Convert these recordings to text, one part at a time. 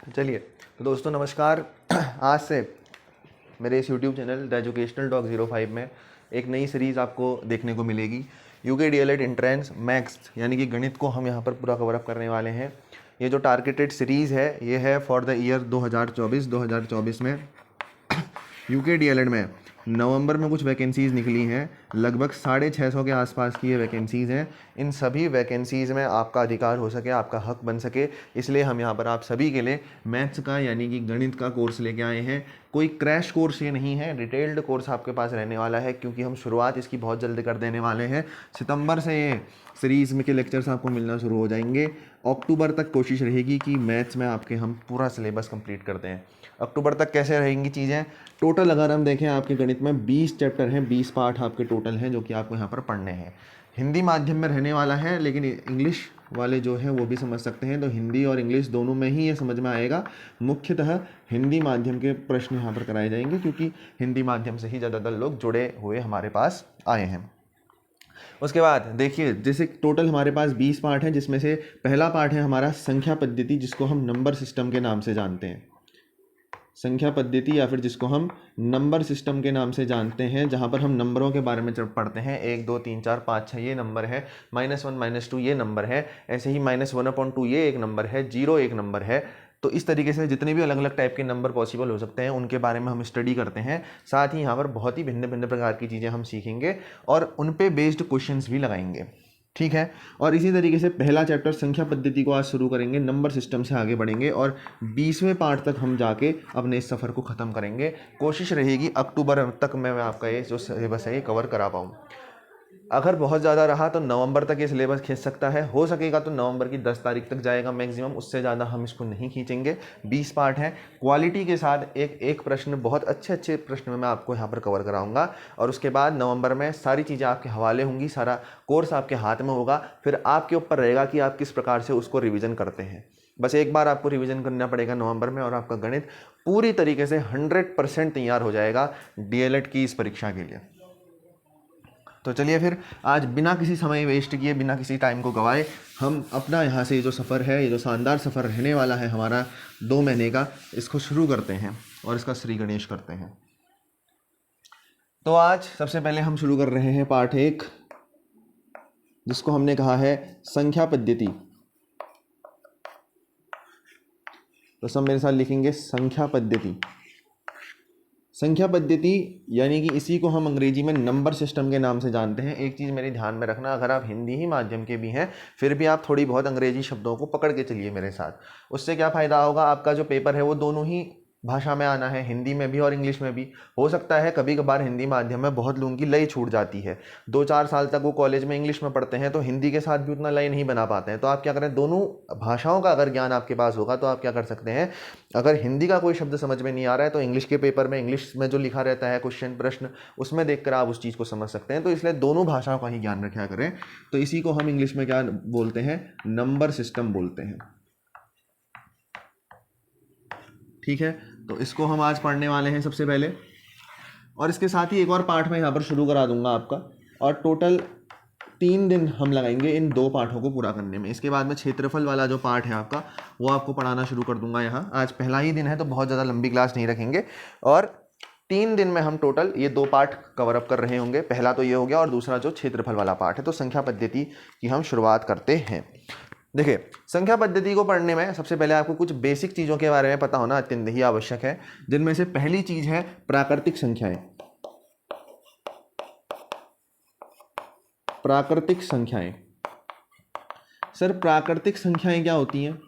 चलिए तो दोस्तों नमस्कार। आज से मेरे इस YouTube channel the educational dog 05 में एक नई सीरीज़ आपको देखने को मिलेगी। यूके डीएलएड एंट्रेंस मैथ्स यानी कि गणित को हम यहाँ पर पूरा कवर अप करने वाले हैं। ये जो टारगेटेड सीरीज़ है ये है फॉर द ईयर 2024 में यूके डीएलएड में नवंबर में कुछ वैकेंसीज़ निकली हैं। लगभग 650 के आसपास की ये वैकेंसीज़ हैं। इन सभी वैकेंसीज़ में आपका अधिकार हो सके, आपका हक बन सके, इसलिए हम यहाँ पर आप सभी के लिए मैथ्स का यानी कि गणित का कोर्स लेके आए हैं। कोई क्रैश कोर्स ये नहीं है, डिटेल्ड कोर्स आपके पास रहने वाला है, क्योंकि हम शुरुआत इसकी बहुत जल्द कर देने वाले हैं। सितंबर से ये सीरीज़ में के लेक्चर्स आपको मिलना शुरू हो जाएंगे। अक्टूबर तक कोशिश रहेगी कि मैथ्स में आपके हम पूरा सिलेबस कंप्लीट करते हैं। अक्टूबर तक कैसे रहेंगी चीज़ें? टोटल अगर हम देखें आपके गणित में 20 चैप्टर हैं, 20 पार्ट आपके टोटल हैं जो कि आपको यहाँ पर पढ़ने हैं। हिंदी माध्यम में रहने वाला है, लेकिन इंग्लिश वाले जो हैं वो भी समझ सकते हैं, तो हिंदी और इंग्लिश दोनों में ही ये समझ में आएगा। मुख्यतः हिंदी माध्यम के प्रश्न यहाँ पर कराए जाएंगे, क्योंकि हिंदी माध्यम से ही ज़्यादातर लोग जुड़े हुए हमारे पास आए हैं। उसके बाद देखिए, जैसे टोटल हमारे पास 20 पार्ट हैं, जिसमें से पहला पार्ट है हमारा संख्या पद्धति, जिसको हम नंबर सिस्टम के नाम से जानते हैं। संख्या पद्धति या फिर जिसको हम नंबर सिस्टम के नाम से जानते हैं, जहाँ पर हम नंबरों के बारे में जब पढ़ते हैं 1 2 3 4 5 6 ये नंबर है, -1 -2 ये नंबर है, ऐसे ही -1/2 ये एक नंबर है, 0 एक नंबर है। तो इस तरीके से जितने भी अलग अलग टाइप के नंबर पॉसिबल हो सकते हैं उनके बारे में हम स्टडी करते हैं। साथ ही यहाँ पर बहुत ही भिन्न भिन्न प्रकार की चीज़ें हम सीखेंगे और उन पे बेस्ड क्वेश्चंस भी लगाएंगे, ठीक है। और इसी तरीके से पहला चैप्टर संख्या पद्धति को आज शुरू करेंगे, नंबर सिस्टम से आगे बढ़ेंगे और 20वें पार्ट तक हम जाके अपने इस सफ़र को ख़त्म करेंगे। कोशिश रहेगी अक्टूबर तक मैं आपका ये जो सिलेबस है ये कवर करा पाऊँ। अगर बहुत ज़्यादा रहा तो नवंबर तक ये सिलेबस खींच सकता है, हो सकेगा तो नवंबर की 10 तारीख तक जाएगा मैक्सिमम, उससे ज़्यादा हम इसको नहीं खींचेंगे। 20 पार्ट हैं, क्वालिटी के साथ एक एक प्रश्न, बहुत अच्छे प्रश्न में मैं आपको यहाँ पर कवर कराऊंगा। और उसके बाद नवंबर में सारी चीज़ें आपके हवाले होंगी, सारा कोर्स आपके हाथ में होगा, फिर आपके ऊपर रहेगा कि आप किस प्रकार से उसको रिविज़न करते हैं। बस एक बार आपको रिवीजन करना पड़ेगा नवंबर में और आपका गणित पूरी तरीके से 100% तैयार हो जाएगा डीएलएड की इस परीक्षा के लिए। तो चलिए फिर आज बिना किसी समय वेस्ट किए, बिना किसी टाइम को गवाए, हम अपना यहाँ से ये जो सफ़र है, ये जो शानदार सफ़र रहने वाला है हमारा 2 महीने का, इसको शुरू करते हैं और इसका श्री गणेश करते हैं। तो आज सबसे पहले हम शुरू कर रहे हैं पार्ट 1, जिसको हमने कहा है संख्या पद्धति। तो सब मेरे साथ लिखेंगे संख्या पद्धति। संख्या पद्धति यानी कि इसी को हम अंग्रेजी में नंबर सिस्टम के नाम से जानते हैं। एक चीज़ मेरे ध्यान में रखना, अगर आप हिंदी ही माध्यम के भी हैं फिर भी आप थोड़ी बहुत अंग्रेजी शब्दों को पकड़ के चलिए मेरे साथ। उससे क्या फ़ायदा होगा, आपका जो पेपर है वो दोनों ही भाषा में आना है, हिंदी में भी और इंग्लिश में भी। हो सकता है कभी कभार हिंदी माध्यम में बहुत लोगों की लय छूट जाती है, 2-4 साल तक वो कॉलेज में इंग्लिश में पढ़ते हैं तो हिंदी के साथ भी उतना लय नहीं बना पाते हैं। तो आप क्या करें, दोनों भाषाओं का अगर ज्ञान आपके पास होगा तो आप क्या कर सकते हैं, अगर हिंदी का कोई शब्द समझ में नहीं आ रहा है तो इंग्लिश के पेपर में, इंग्लिश में जो लिखा रहता है क्वेश्चन प्रश्न, उसमें देखकर आप उस चीज़ को समझ सकते हैं। तो इसलिए दोनों भाषाओं का ही ज्ञान रखा करें। तो इसी को हम इंग्लिश में क्या बोलते हैं, नंबर सिस्टम बोलते हैं, ठीक है। तो इसको हम आज पढ़ने वाले हैं सबसे पहले, और इसके साथ ही एक और पार्ट मैं यहाँ पर शुरू करा दूंगा आपका, और टोटल 3 दिन हम लगाएंगे इन 2 पाठों को पूरा करने में। इसके बाद में क्षेत्रफल वाला जो पार्ट है आपका वो आपको पढ़ाना शुरू कर दूंगा यहाँ। आज पहला ही दिन है तो बहुत ज़्यादा लंबी क्लास नहीं रखेंगे, और 3 दिन में हम टोटल ये 2 पार्ट कवर अप कर रहे होंगे। पहला तो ये हो गया और दूसरा जो क्षेत्रफल वाला पार्ट है। तो संख्या पद्धति की हम शुरुआत करते हैं। देखिए, संख्या पद्धति को पढ़ने में सबसे पहले आपको कुछ बेसिक चीज़ों के बारे में पता होना अत्यंत ही आवश्यक है, जिनमें से पहली चीज़ है प्राकृतिक संख्याएं। प्राकृतिक संख्याएं, सर प्राकृतिक संख्याएं क्या होती हैं?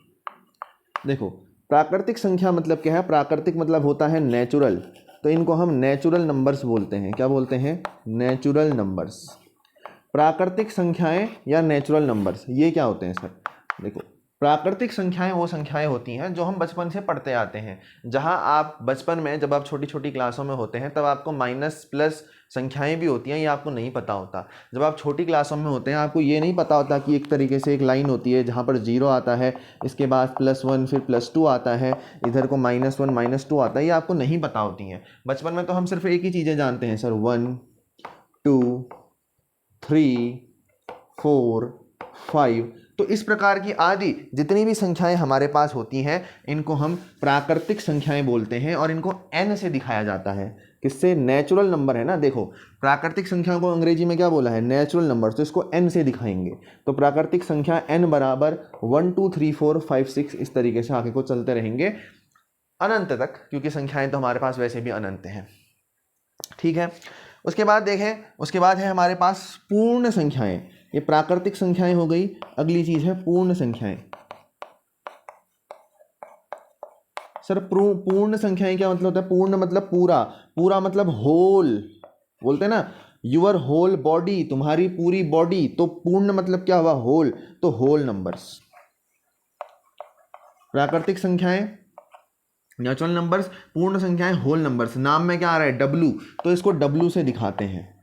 देखो, प्राकृतिक संख्या मतलब क्या है, प्राकृतिक मतलब होता है नेचुरल, तो इनको हम नेचुरल नंबर्स बोलते हैं। क्या बोलते हैं? Natural numbers. प्राकृतिक संख्याएं या नेचुरल नंबर्स, ये क्या होते हैं सर? देखो, प्राकृतिक संख्याएं वो संख्याएं होती हैं जो हम बचपन से पढ़ते आते हैं। जहां आप बचपन में, जब आप छोटी छोटी क्लासों में होते हैं, तब आपको माइनस प्लस संख्याएं भी होती हैं, ये आपको नहीं पता होता। जब आप छोटी क्लासों में होते हैं आपको ये नहीं पता होता कि एक तरीके से एक लाइन होती है जहाँ पर 0 आता है, इसके बाद +1, फिर +2 आता है, इधर को -1 -2 आता है, ये आपको नहीं पता होती हैं। बचपन में तो हम सिर्फ एक ही चीज़ें जानते हैं सर, 1 2 3 4 5। तो इस प्रकार की आदि जितनी भी संख्याएं हमारे पास होती हैं इनको हम प्राकृतिक संख्याएं बोलते हैं और इनको n से दिखाया जाता है। किससे? नेचुरल नंबर है ना। देखो प्राकृतिक संख्या को अंग्रेजी में क्या बोला है? Natural number. तो इसको n से दिखाएंगे। तो प्राकृतिक संख्या n बराबर 1 2 3 4 5 6 इस तरीके से आगे को चलते रहेंगे अनंत तक, क्योंकि संख्याएं तो हमारे पास वैसे भी अनंत हैं। ठीक है, उसके बाद देखें, उसके बाद है हमारे पास पूर्ण संख्याएं। ये प्राकृतिक संख्याएं हो गई। अगली चीज है पूर्ण संख्याएं। सर पूर्ण संख्याएं क्या मतलब होता है? पूर्ण मतलब पूरा, पूरा मतलब होल, बोलते हैं ना यूअर होल बॉडी, तुम्हारी पूरी बॉडी। तो पूर्ण मतलब क्या हुआ? होल। तो होल नंबर्स। प्राकृतिक संख्याएं नेचुरल नंबर्स, पूर्ण संख्याएं होल नंबर्स। नाम में क्या आ रहा है? डब्लू, तो इसको डब्लू से दिखाते हैं।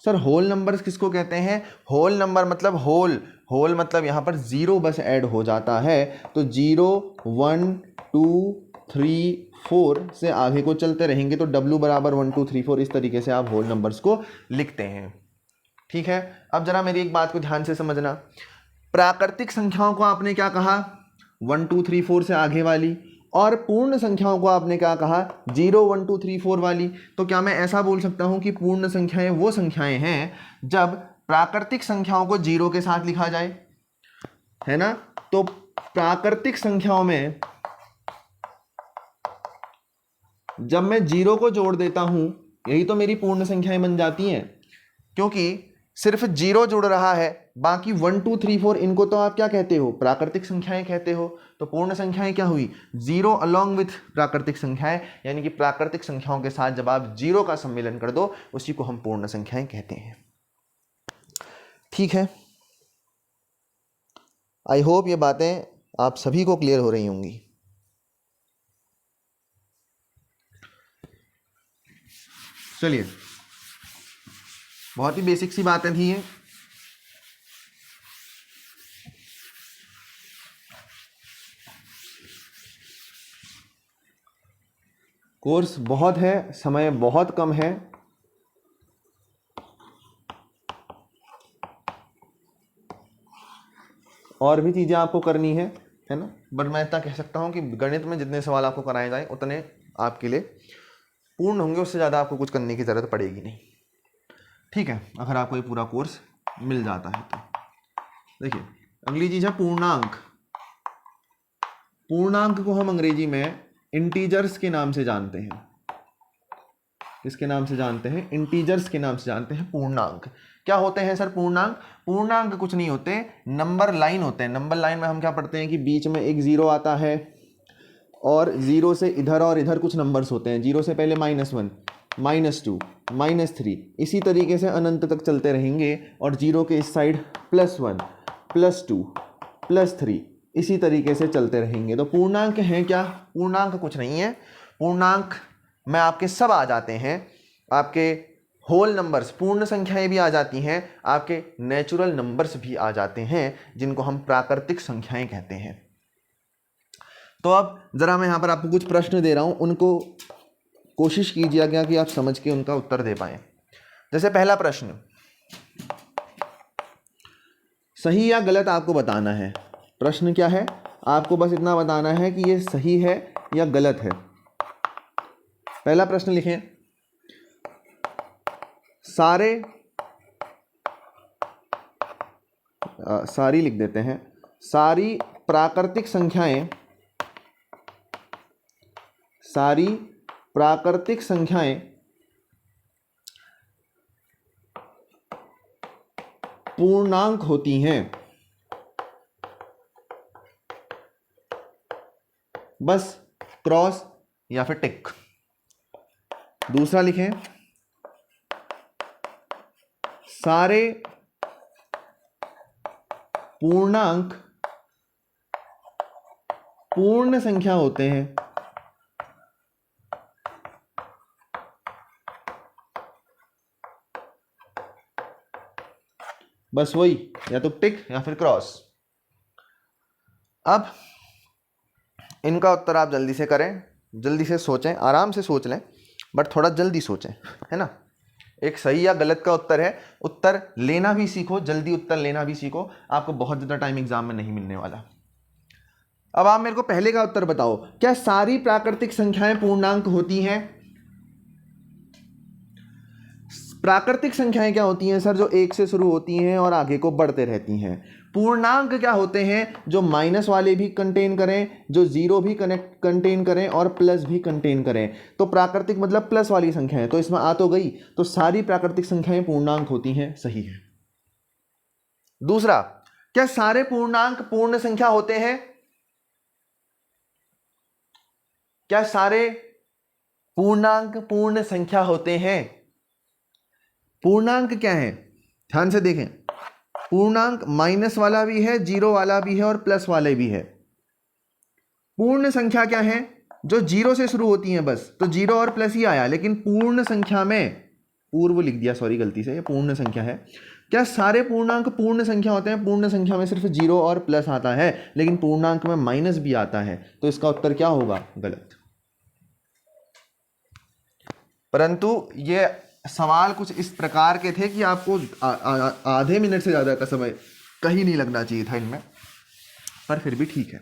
सर होल नंबर्स किसको कहते हैं? होल नंबर मतलब होल, होल मतलब यहां पर जीरो बस ऐड हो जाता है। तो 0 1 2 3 4 से आगे को चलते रहेंगे। तो W बराबर 1 2 3 4 इस तरीके से आप होल नंबर्स को लिखते हैं। ठीक है, अब जरा मेरी एक बात को ध्यान से समझना। प्राकृतिक संख्याओं को आपने क्या कहा? 1 2 3 4 से आगे वाली। और पूर्ण संख्याओं को आपने क्या कहा? 0 1 2 3 4 वाली। तो क्या मैं ऐसा बोल सकता हूं कि पूर्ण संख्याएं वो संख्याएं हैं जब प्राकृतिक संख्याओं को 0 के साथ लिखा जाए, है ना? तो प्राकृतिक संख्याओं में जब मैं 0 को जोड़ देता हूं, यही तो मेरी पूर्ण संख्याएं बन जाती हैं, क्योंकि सिर्फ 0 जुड़ रहा है। बाकी 1 2 3 4 इनको तो आप क्या कहते हो? प्राकृतिक संख्याएं कहते हो। तो पूर्ण संख्याएं क्या हुई? 0 अलॉन्ग विथ प्राकृतिक संख्याएं, यानी कि प्राकृतिक संख्याओं के साथ जब आप 0 का सम्मिलन कर दो उसी को हम पूर्ण संख्याएं कहते हैं। ठीक है, आई होप ये बातें आप सभी को क्लियर हो रही होंगी। चलिए, बहुत ही बेसिक सी बातें थी ये। कोर्स बहुत है, समय बहुत कम है। और भी चीज़ें आपको करनी है ना? बट मैं इतना कह सकता हूँ कि गणित में जितने सवाल आपको कराए जाएं उतने आपके लिए पूर्ण होंगे, उससे ज़्यादा आपको कुछ करने की ज़रूरत पड़ेगी नहीं। ठीक है, अगर आपको ये पूरा कोर्स मिल जाता है तो। देखिए, अगली चीज़ है पूर्णांक। पूर्णांक को हम अंग्रेजी में इंटीजर्स के नाम से जानते हैं। किसके नाम से जानते हैं? इंटीजर्स के नाम से जानते हैं पूर्णांक। क्या होते हैं सर पूर्णांक? पूर्णांक कुछ नहीं होते, नंबर लाइन होते हैं। नंबर लाइन में हम क्या पढ़ते हैं कि बीच में एक 0 आता है और 0 से इधर और इधर कुछ नंबर्स होते हैं। 0 से पहले -1 -2 -3 इसी तरीके से अनंत तक चलते रहेंगे। और 0 के इस साइड +1 +2 +3 इसी तरीके से चलते रहेंगे। तो पूर्णांक हैं क्या? पूर्णांक कुछ नहीं है। पूर्णांक में आपके सब आ जाते हैं, आपके होल नंबर्स, पूर्ण संख्याएं भी आ जाती हैं, आपके नेचुरल नंबर्स भी आ जाते हैं, जिनको हम प्राकृतिक संख्याएं कहते हैं। तो अब जरा मैं यहां पर आपको कुछ प्रश्न दे रहा हूं, उनको कोशिश कीजिएगा कि आप समझ के उनका उत्तर दे पाएं। जैसे पहला प्रश्न, सही या गलत आपको बताना है। प्रश्न क्या है? आपको बस इतना बताना है कि ये सही है या गलत है। पहला प्रश्न लिखें, सारी लिख देते हैं, सारी प्राकृतिक संख्याएं पूर्णांक होती हैं। बस क्रॉस या फिर टिक। दूसरा लिखें, सारे पूर्णांक पूर्ण संख्या होते हैं। बस वही, या तो टिक या फिर क्रॉस। अब इनका उत्तर आप जल्दी से करें, जल्दी से सोचें, आराम से सोच लें, बट थोड़ा जल्दी सोचें, है ना? एक सही या गलत का उत्तर है। उत्तर लेना भी सीखो, जल्दी उत्तर लेना भी सीखो, आपको बहुत ज़्यादा टाइम एग्जाम में नहीं मिलने वाला। अब आप मेरे को पहले का उत्तर बताओ, क्या सारी प्राकृतिक संख्याएं पूर्णांक होती हैं? प्राकृतिक संख्याएं क्या होती हैं सर? जो एक से शुरू होती हैं और आगे को बढ़ते रहती हैं। पूर्णांक क्या होते हैं? जो माइनस वाले भी कंटेन करें, जो जीरो भी कंटेन करें और प्लस भी कंटेन करें। तो प्राकृतिक मतलब प्लस वाली संख्याएं, तो इसमें आ तो गई, तो सारी प्राकृतिक संख्याएं पूर्णांक होती हैं, सही है। दूसरा, क्या सारे पूर्णांक पूर्ण संख्या होते हैं? क्या सारे पूर्णांक पूर्ण संख्या होते हैं? पूर्णांक क्या है? ध्यान से देखें, पूर्णांक माइनस वाला भी है, जीरो वाला भी है और प्लस वाले भी है। पूर्ण संख्या क्या है? जो जीरो से शुरू होती हैं बस, तो जीरो और प्लस ही आया, लेकिन पूर्ण संख्या में पूर्व लिख दिया, सॉरी गलती से, ये पूर्ण संख्या है। क्या सारे पूर्णांक पूर्ण संख्या होते हैं? पूर्ण संख्या में सिर्फ जीरो और प्लस आता है, लेकिन पूर्णांक में माइनस भी आता है, तो इसका उत्तर क्या होगा? गलत। परंतु ये सवाल कुछ इस प्रकार के थे कि आपको आधे मिनट से ज़्यादा का समय कहीं नहीं लगना चाहिए था इनमें, पर फिर भी ठीक है।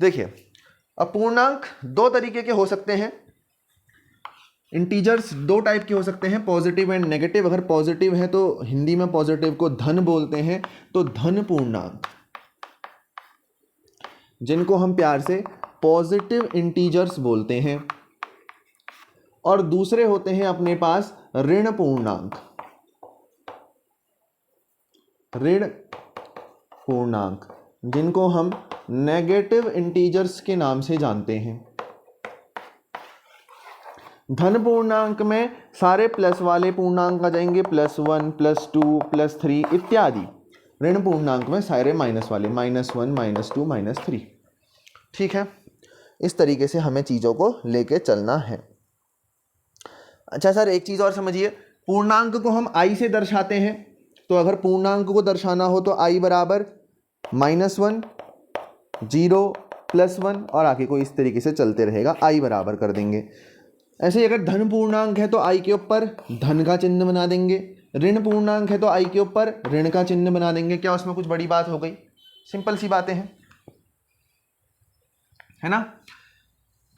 देखिए, अब पूर्णांक दो तरीके के हो सकते हैं। इंटीजर्स दो टाइप के हो सकते हैं, पॉजिटिव एंड नेगेटिव। अगर पॉजिटिव है तो हिंदी में पॉजिटिव को धन बोलते हैं, तो धन पूर्णांक, जिनको हम प्यार से पॉजिटिव इंटीजर्स बोलते हैं। और दूसरे होते हैं अपने पास ऋण पूर्णांक, ऋण पूर्णांक, जिनको हम नेगेटिव इंटीजर्स के नाम से जानते हैं। धन पूर्णांक में सारे प्लस वाले पूर्णांक आ जाएंगे, +1, +2, +3 इत्यादि। ऋण पूर्णांक में सारे माइनस वाले, -1, -2, -3। ठीक है, इस तरीके से हमें चीज़ों को लेके चलना है। अच्छा सर, एक चीज़ और समझिए, पूर्णांक को हम i से दर्शाते हैं। तो अगर पूर्णांक को दर्शाना हो तो i बराबर -1, 0, +1 और आगे को इस तरीके से चलते रहेगा, i बराबर कर देंगे। ऐसे ही अगर धन पूर्णांक है तो i के ऊपर धन का चिन्ह बना देंगे, ऋण पूर्णांक है तो i के ऊपर ऋण का चिन्ह बना देंगे। क्या उसमें कुछ बड़ी बात हो गई? सिंपल सी बातें हैं, है ना?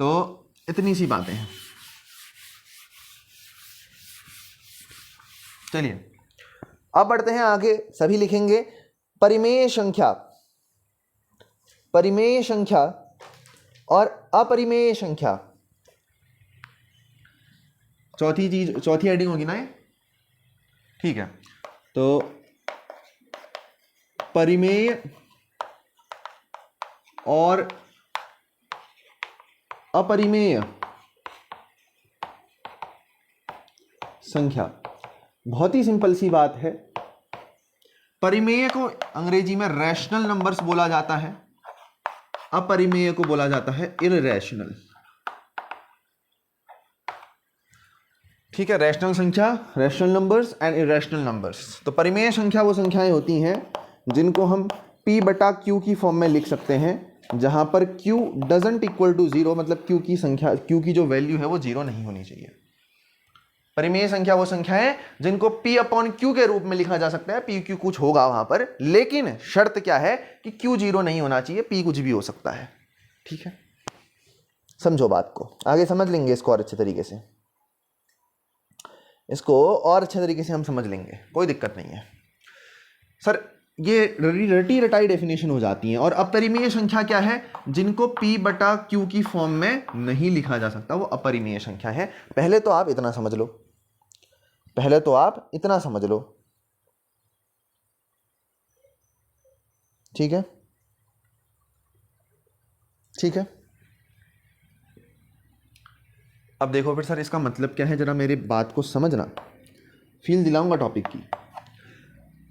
तो इतनी सी बातें हैं। चलिए अब बढ़ते हैं आगे। सभी लिखेंगे परिमेय संख्या, परिमेय संख्या और अपरिमेय संख्या। चौथी चीज, चौथी हेडिंग होगी ना ये? ठीक है, तो परिमेय और अपरिमेय संख्या, बहुत ही सिंपल सी बात है। परिमेय को अंग्रेजी में रैशनल नंबर्स बोला जाता है, अपरिमेय को बोला जाता है इररेशनल। ठीक है, रैशनल संख्या, rational numbers and irrational numbers. तो परिमेय संख्या वो संख्याएं होती हैं जिनको हम p/q की फॉर्म में लिख सकते हैं, जहां पर q डजंट इक्वल टू 0, मतलब q की संख्या, q की जो वैल्यू है वो 0 नहीं होनी चाहिए। परिमेय संख्या वो संख्या है जिनको p/q के रूप में लिखा जा सकता है, p q कुछ होगा वहां पर, लेकिन शर्त क्या है कि q 0 नहीं होना चाहिए, p कुछ भी हो सकता है। ठीक है, समझो बात को, आगे समझ लेंगे इसको और अच्छे तरीके से, इसको और अच्छे तरीके से हम समझ लेंगे, कोई दिक्कत नहीं है। सर ये रटी रटाई डेफिनेशन हो जाती है। और अपरिमेय संख्या क्या है? जिनको p/q की फॉर्म में नहीं लिखा जा सकता, वो अपरिमेय संख्या है। पहले तो आप इतना समझ लो, पहले तो आप इतना समझ लो। ठीक है, ठीक है। अब देखो फिर सर इसका मतलब क्या है, जरा मेरी बात को समझना, फील दिलाऊंगा टॉपिक की।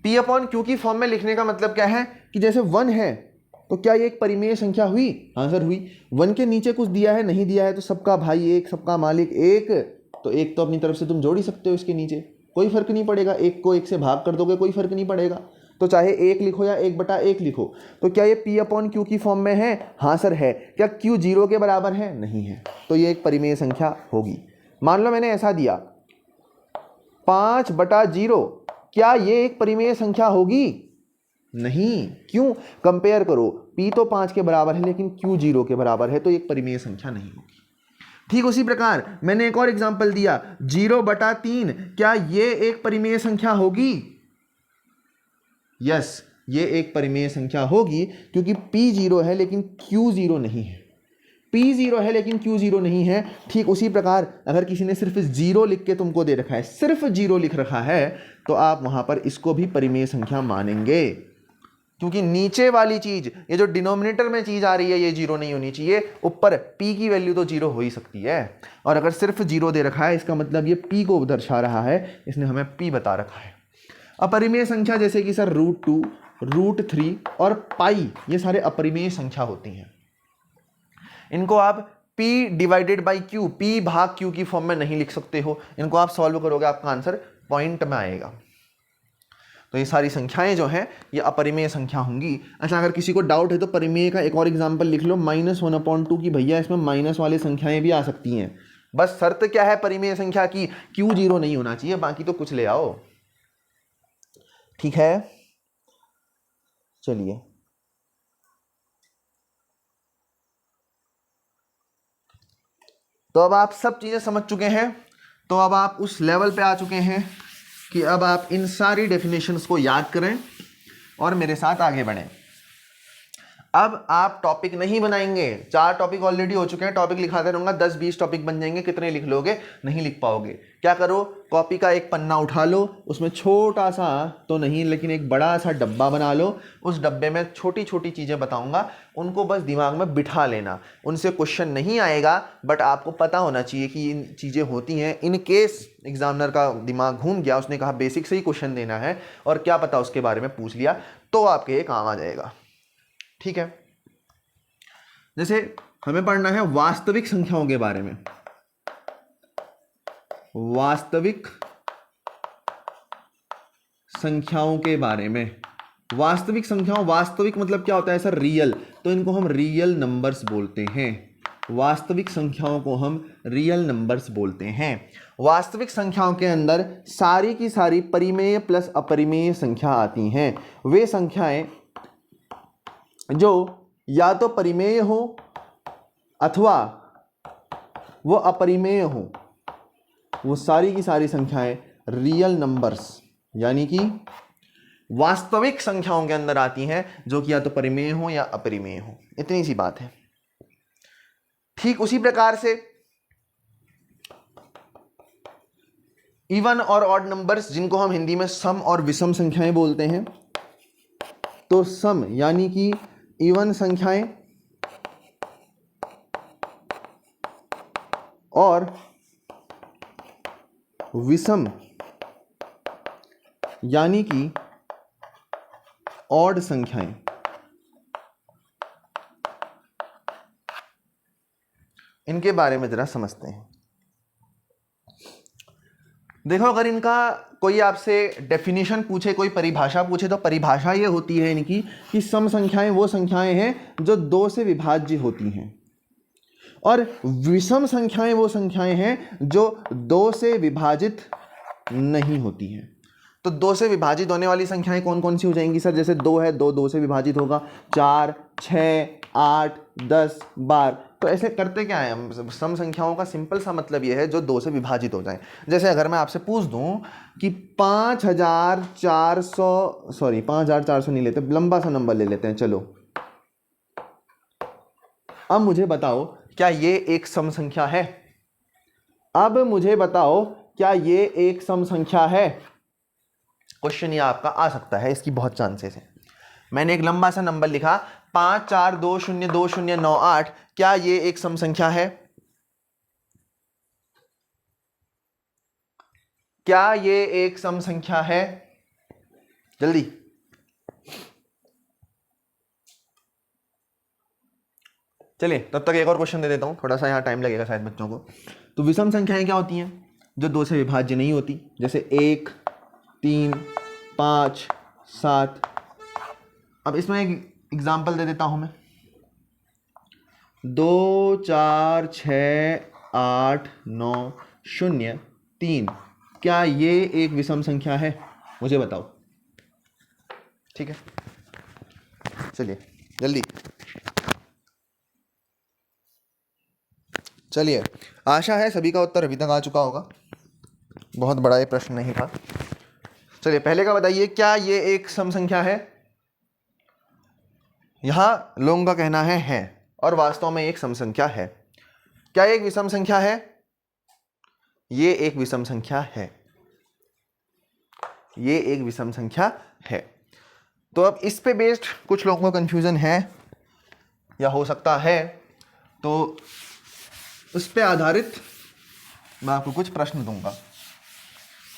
p/q की फॉर्म में लिखने का मतलब क्या है कि जैसे 1 है तो क्या ये एक परिमेय संख्या हुई? हाँ सर हुई। 1 के नीचे कुछ दिया है, नहीं दिया है, तो सबका भाई एक, सबका मालिक एक, तो एक तो अपनी तरफ से तुम जोड़ ही सकते हो, इसके नीचे कोई फर्क नहीं पड़ेगा, एक को एक से भाग कर दोगे कोई फर्क नहीं पड़ेगा, तो चाहे 1 लिखो या 1/1 लिखो। तो क्या ये p/q की फॉर्म में है? हाँ सर है। क्या q 0 के बराबर है? नहीं है, तो ये एक परिमेय संख्या होगी। मान लो मैंने ऐसा दिया 5/0, क्या ये एक परिमेय संख्या होगी? नहीं। क्यों? कंपेयर करो, p तो 5 के बराबर है लेकिन q 0 के बराबर है, तो एक परिमेय संख्या नहीं होगी। ठीक उसी प्रकार मैंने एक और एग्जांपल दिया, 0/3, क्या ये एक परिमेय संख्या होगी? यस, ये एक परिमेय संख्या होगी क्योंकि p 0 है लेकिन q 0 नहीं है। p 0 है लेकिन q 0 नहीं है। ठीक उसी प्रकार अगर किसी ने सिर्फ 0 लिख के तुमको दे रखा है, सिर्फ 0 लिख रखा है, तो आप वहां पर इसको भी परिमेय संख्या मानेंगे, क्योंकि नीचे वाली चीज, ये जो डिनोमिनेटर में चीज आ रही है, ये 0 नहीं होनी चाहिए, ऊपर p की वैल्यू तो 0 हो ही सकती है। और अगर सिर्फ 0 दे रखा है, इसका मतलब ये p को दर्शा रहा है, इसने हमें p बता रखा है। अपरिमेय संख्या जैसे कि सर √2, √3 और पाई, ये सारे अपरिमेय संख्या होती हैं। इनको आप p/q, p/q की फॉर्म में नहीं लिख सकते हो। इनको आप सॉल्व करोगे, आपका आंसर पॉइंट में आएगा। तो ये सारी संख्याएं जो हैं ये अपरिमेय संख्या होंगी। अच्छा, अगर किसी को डाउट है तो परिमेय का एक और एग्जांपल लिख लो, -1/2 की भैया इसमें माइनस वाली संख्याएं भी आ सकती हैं। बस शर्त क्या है परिमेय संख्या की? q 0 नहीं होना चाहिए, बाकी तो कुछ ले आओ। ठीक है, चलिए। तो अब आप सब चीजें समझ चुके हैं, तो अब आप उस लेवल पे आ चुके हैं कि अब आप इन सारी डेफिनेशंस को याद करें और मेरे साथ आगे बढ़ें। अब आप टॉपिक नहीं बनाएंगे, 4 टॉपिक ऑलरेडी हो चुके हैं, टॉपिक लिखाते रहूंगा, 10-20 टॉपिक बन जाएंगे। कितने लिख लोगे? नहीं लिख पाओगे। क्या करो, कॉपी का एक पन्ना उठा लो, उसमें छोटा सा तो नहीं लेकिन एक बड़ा सा डब्बा बना लो, उस डब्बे में छोटी छोटी चीज़ें बताऊंगा, उनको बस दिमाग में बिठा लेना। उनसे क्वेश्चन नहीं आएगा, बट आपको पता होना चाहिए कि इन चीज़ें होती हैं। इन केस एग्जामिनर का दिमाग घूम गया, उसने कहा बेसिक से ही क्वेश्चन देना है और क्या पता उसके बारे में पूछ लिया, तो आपके ये काम आ जाएगा। ठीक है, जैसे हमें पढ़ना है वास्तविक संख्याओं के बारे में। वास्तविक संख्याओं के बारे में, वास्तविक संख्याओं, वास्तविक मतलब क्या होता है सर? रियल, तो इनको हम रियल नंबर्स बोलते हैं। वास्तविक संख्याओं को हम रियल नंबर्स बोलते हैं। वास्तविक संख्याओं के अंदर सारी की सारी परिमेय प्लस अपरिमेय संख्या आती हैं। वे संख्याएं जो या तो परिमेय हो अथवा वो अपरिमेय हो, वो सारी की सारी संख्याएं रियल नंबर्स यानी कि वास्तविक संख्याओं के अंदर आती हैं, जो कि या तो परिमेय हो या अपरिमेय हो। इतनी सी बात है। ठीक उसी प्रकार से इवन और ऑड नंबर्स, जिनको हम हिंदी में सम और विषम संख्याएं बोलते हैं, तो सम यानी कि इवन संख्याएं और विषम यानी कि ऑड संख्याएं, इनके बारे में जरा समझते हैं। देखो, अगर इनका कोई आपसे डेफिनेशन पूछे, कोई परिभाषा पूछे, तो परिभाषा ये होती है इनकी कि सम संख्याएं वो संख्याएं हैं जो 2 से विभाज्य होती हैं, और विषम संख्याएं वो संख्याएं हैं जो 2 से विभाजित नहीं होती हैं। तो 2 से विभाजित होने वाली संख्याएं कौन कौन सी हो जाएंगी सर? जैसे 2 है, 2 से विभाजित होगा, 4, 6, 8, 10, 12। तो ऐसे करते क्या है हम? सम संख्याओं का सिंपल सा मतलब ये है जो 2 से विभाजित हो जाए। जैसे अगर मैं आपसे पूछ दूं कि 5400 नहीं लेते, लंबा सा नंबर ले लेते हैं, चलो। अब मुझे बताओ क्या ये एक सम संख्या है? अब मुझे बताओ क्या ये एक सम संख्या है? क्वेश्चन ये आपका आ सकता है, इसकी बहुत चांसेस है। मैंने एक लंबा सा नंबर लिखा 54202098, क्या ये एक सम संख्या है? क्या ये एक सम संख्या है? जल्दी। चलिए तब तक एक और क्वेश्चन दे देता हूं, थोड़ा सा यहाँ टाइम लगेगा शायद बच्चों को। तो विषम संख्याएं क्या होती हैं? जो 2 से विभाज्य नहीं होती, जैसे 1, 3, 5, 7। अब इसमें एक एग्जाम्पल दे देता हूं मैं, 2, 4, 6, 8, 9, 0, 3। क्या ये एक विषम संख्या है? मुझे बताओ। ठीक है, चलिए जल्दी। चलिए, आशा है सभी का उत्तर अभी तक आ चुका होगा, बहुत बड़ा ये प्रश्न नहीं था। चलिए पहले का बताइए, क्या ये एक सम संख्या है? यहां लोगों का कहना है और वास्तव में एक सम संख्या है। क्या ये एक विषम संख्या है? ये एक विषम संख्या है, ये एक विषम संख्या है। तो अब इस पे बेस्ड कुछ लोगों को कंफ्यूजन है या हो सकता है, तो उस पे आधारित मैं आपको कुछ प्रश्न दूंगा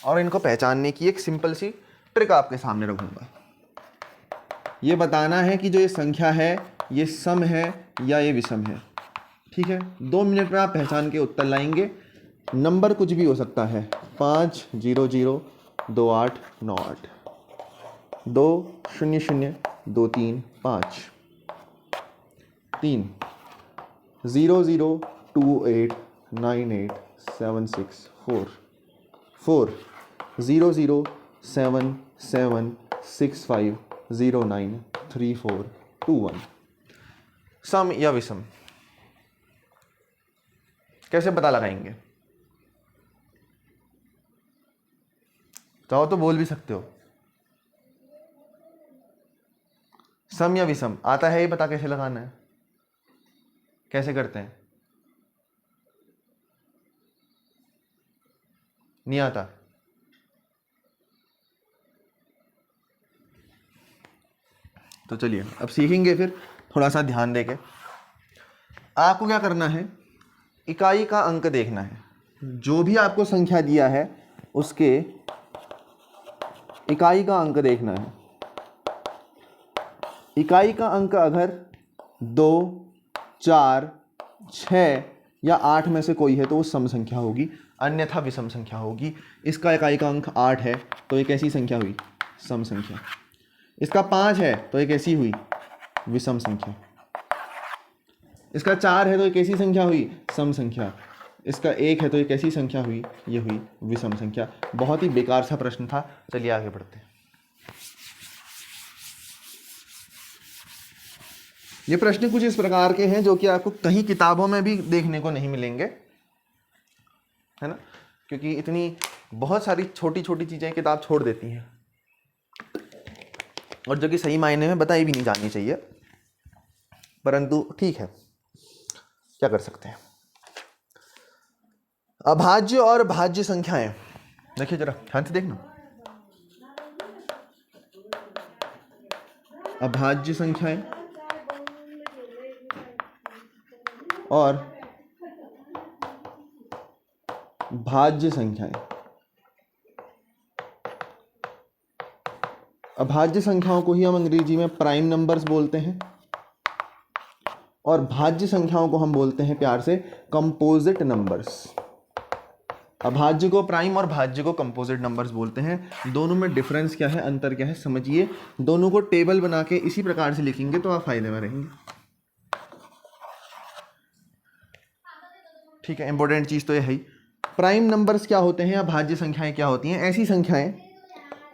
और इनको पहचानने की एक सिंपल सी ट्रिक आपके सामने रखूंगा। ये बताना है कि जो ये संख्या है ये सम है या ये विषम है। ठीक है, 2 मिनट में आप पहचान के उत्तर लाएंगे। नंबर कुछ भी हो सकता है, 5 0 0 2 8 9 8 2 0 0 2 3 5 3 0 0 2 8 9 8 7 6 4 4 0 0 7 7 6 5 0 9 3 4 2 1। सम या विषम कैसे पता लगाएंगे? चाहो तो बोल भी सकते हो। सम या विषम आता है, ये पता कैसे लगाना है, कैसे करते हैं? नहीं आता? तो चलिए अब सीखेंगे फिर, थोड़ा सा ध्यान देके। आपको क्या करना है, इकाई का अंक देखना है। जो भी आपको संख्या दिया है उसके इकाई का अंक देखना है। इकाई का अंक अगर 2 4 6 या 8 में से कोई है तो वो सम संख्या होगी, अन्यथा विषम संख्या होगी। इसका इकाई का अंक 8 है तो ये कैसी संख्या हुई? सम संख्या। इसका 5 है तो ये कैसी हुई? विषम संख्या। इसका 4 है तो ये कैसी संख्या हुई? सम संख्या। इसका 1 है तो ये कैसी संख्या हुई? ये हुई विषम संख्या। बहुत ही बेकार सा प्रश्न था, चलिए आगे बढ़ते हैं। ये प्रश्न कुछ इस प्रकार के हैं जो कि आपको कहीं किताबों में भी देखने को नहीं मिलेंगे, है ना, क्योंकि इतनी बहुत सारी छोटी छोटी चीजें किताब छोड़ देती हैं और जो कि सही मायने में बताई भी नहीं जानी चाहिए, परंतु ठीक है, क्या कर सकते हैं। अभाज्य और भाज्य संख्याएं, देखिए जरा ध्यान से देखना। अभाज्य संख्याएं और भाज्य संख्याएं। अभाज्य संख्याओं को ही हम अंग्रेजी में प्राइम नंबर्स बोलते हैं और भाज्य संख्याओं को हम बोलते हैं प्यार से कंपोजिट नंबर्स। अभाज्य को प्राइम और भाज्य को कंपोजिट नंबर्स बोलते हैं। दोनों में डिफरेंस क्या है, अंतर क्या है, समझिए। दोनों को टेबल बना के इसी प्रकार से लिखेंगे तो आप फायदे में रहेंगे। ठीक है, इंपॉर्टेंट चीज तो ये है ही। प्राइम नंबर्स क्या होते हैं या भाज्य संख्याएं क्या होती हैं? ऐसी संख्याएं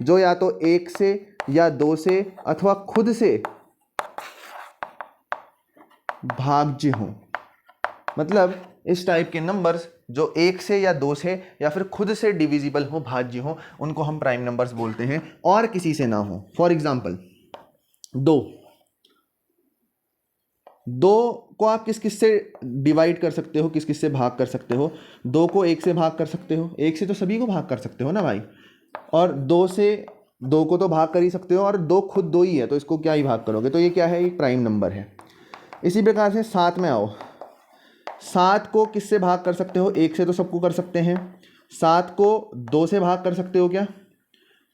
जो या तो 1 से या 2 से अथवा खुद से भाज्य हों। मतलब इस टाइप के नंबर्स जो 1 से या 2 से या फिर खुद से डिविजिबल हो, भाज्य हो, उनको हम प्राइम नंबर्स बोलते हैं और किसी से ना हो। फॉर एग्जाम्पल 2 को आप किस किस से डिवाइड कर सकते हो, किस किस से भाग कर सकते हो? 2 को 1 से भाग कर सकते हो, 1 से तो सभी को भाग कर सकते हो ना भाई, और 2 से 2 को तो भाग कर ही सकते हो, और 2 खुद 2 ही है तो इसको क्या ही भाग करोगे, तो ये क्या है, एक प्राइम नंबर है। इसी प्रकार से 7 में आओ। 7 को किस से भाग कर सकते हो? 1 से तो सबको कर सकते हैं। 7 को 2 से भाग कर सकते हो क्या?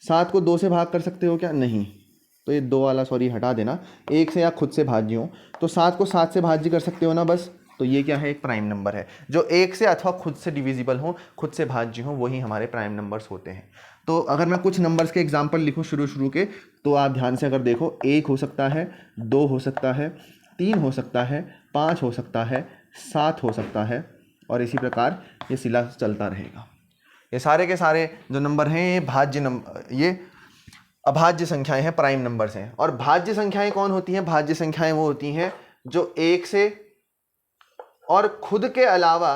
7 को 2 से भाग कर सकते हो क्या? नहीं। तो ये 2 वाला सॉरी हटा देना, 1 से या खुद से भाज्य हो। तो 7 को 7 से भाज्य कर सकते हो ना बस, तो ये क्या है, एक प्राइम नंबर है। जो 1 से अथवा खुद से डिविजिबल हो, खुद से भाज्य हो, वही हमारे प्राइम नंबर्स होते हैं। तो अगर मैं कुछ नंबर्स के एग्जाम्पल लिखूँ शुरू के, तो आप ध्यान से अगर देखो, 1 हो सकता है, 2 हो सकता है, 3 हो सकता है, 5 हो सकता है, 7 हो सकता है, और इसी प्रकार ये सिलसिला चलता रहेगा। ये सारे के सारे जो नंबर हैं ये भाज्य नंबर, ये अभाज्य संख्याएं हैं, प्राइम नंबर्स हैं। और भाज्य संख्याएं कौन होती हैं? भाज्य संख्याएं वो होती हैं जो एक से और खुद के अलावा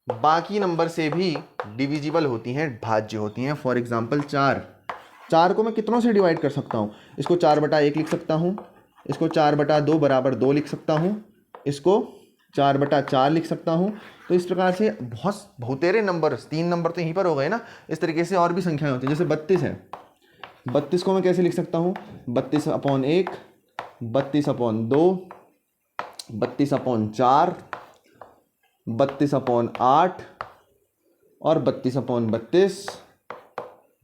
बाकी नंबर से भी डिविजिबल होती हैं, भाज्य होती हैं। फॉर एग्जाम्पल 4 को मैं कितनों से डिवाइड कर सकता हूँ? इसको 4/1 लिख सकता हूँ, इसको 4/2 बराबर 2 लिख सकता हूँ, इसको 4/4 लिख सकता हूँ। तो इस प्रकार से बहुतेरे नंबर, 3 नंबर तो यहीं पर हो गए ना। इस तरीके से और भी संख्याएं होती हैं। जैसे 32 है, 32 को मैं कैसे लिख सकता हूँ? 32/1, 32/2, 32/4, 32/8 और 32/32।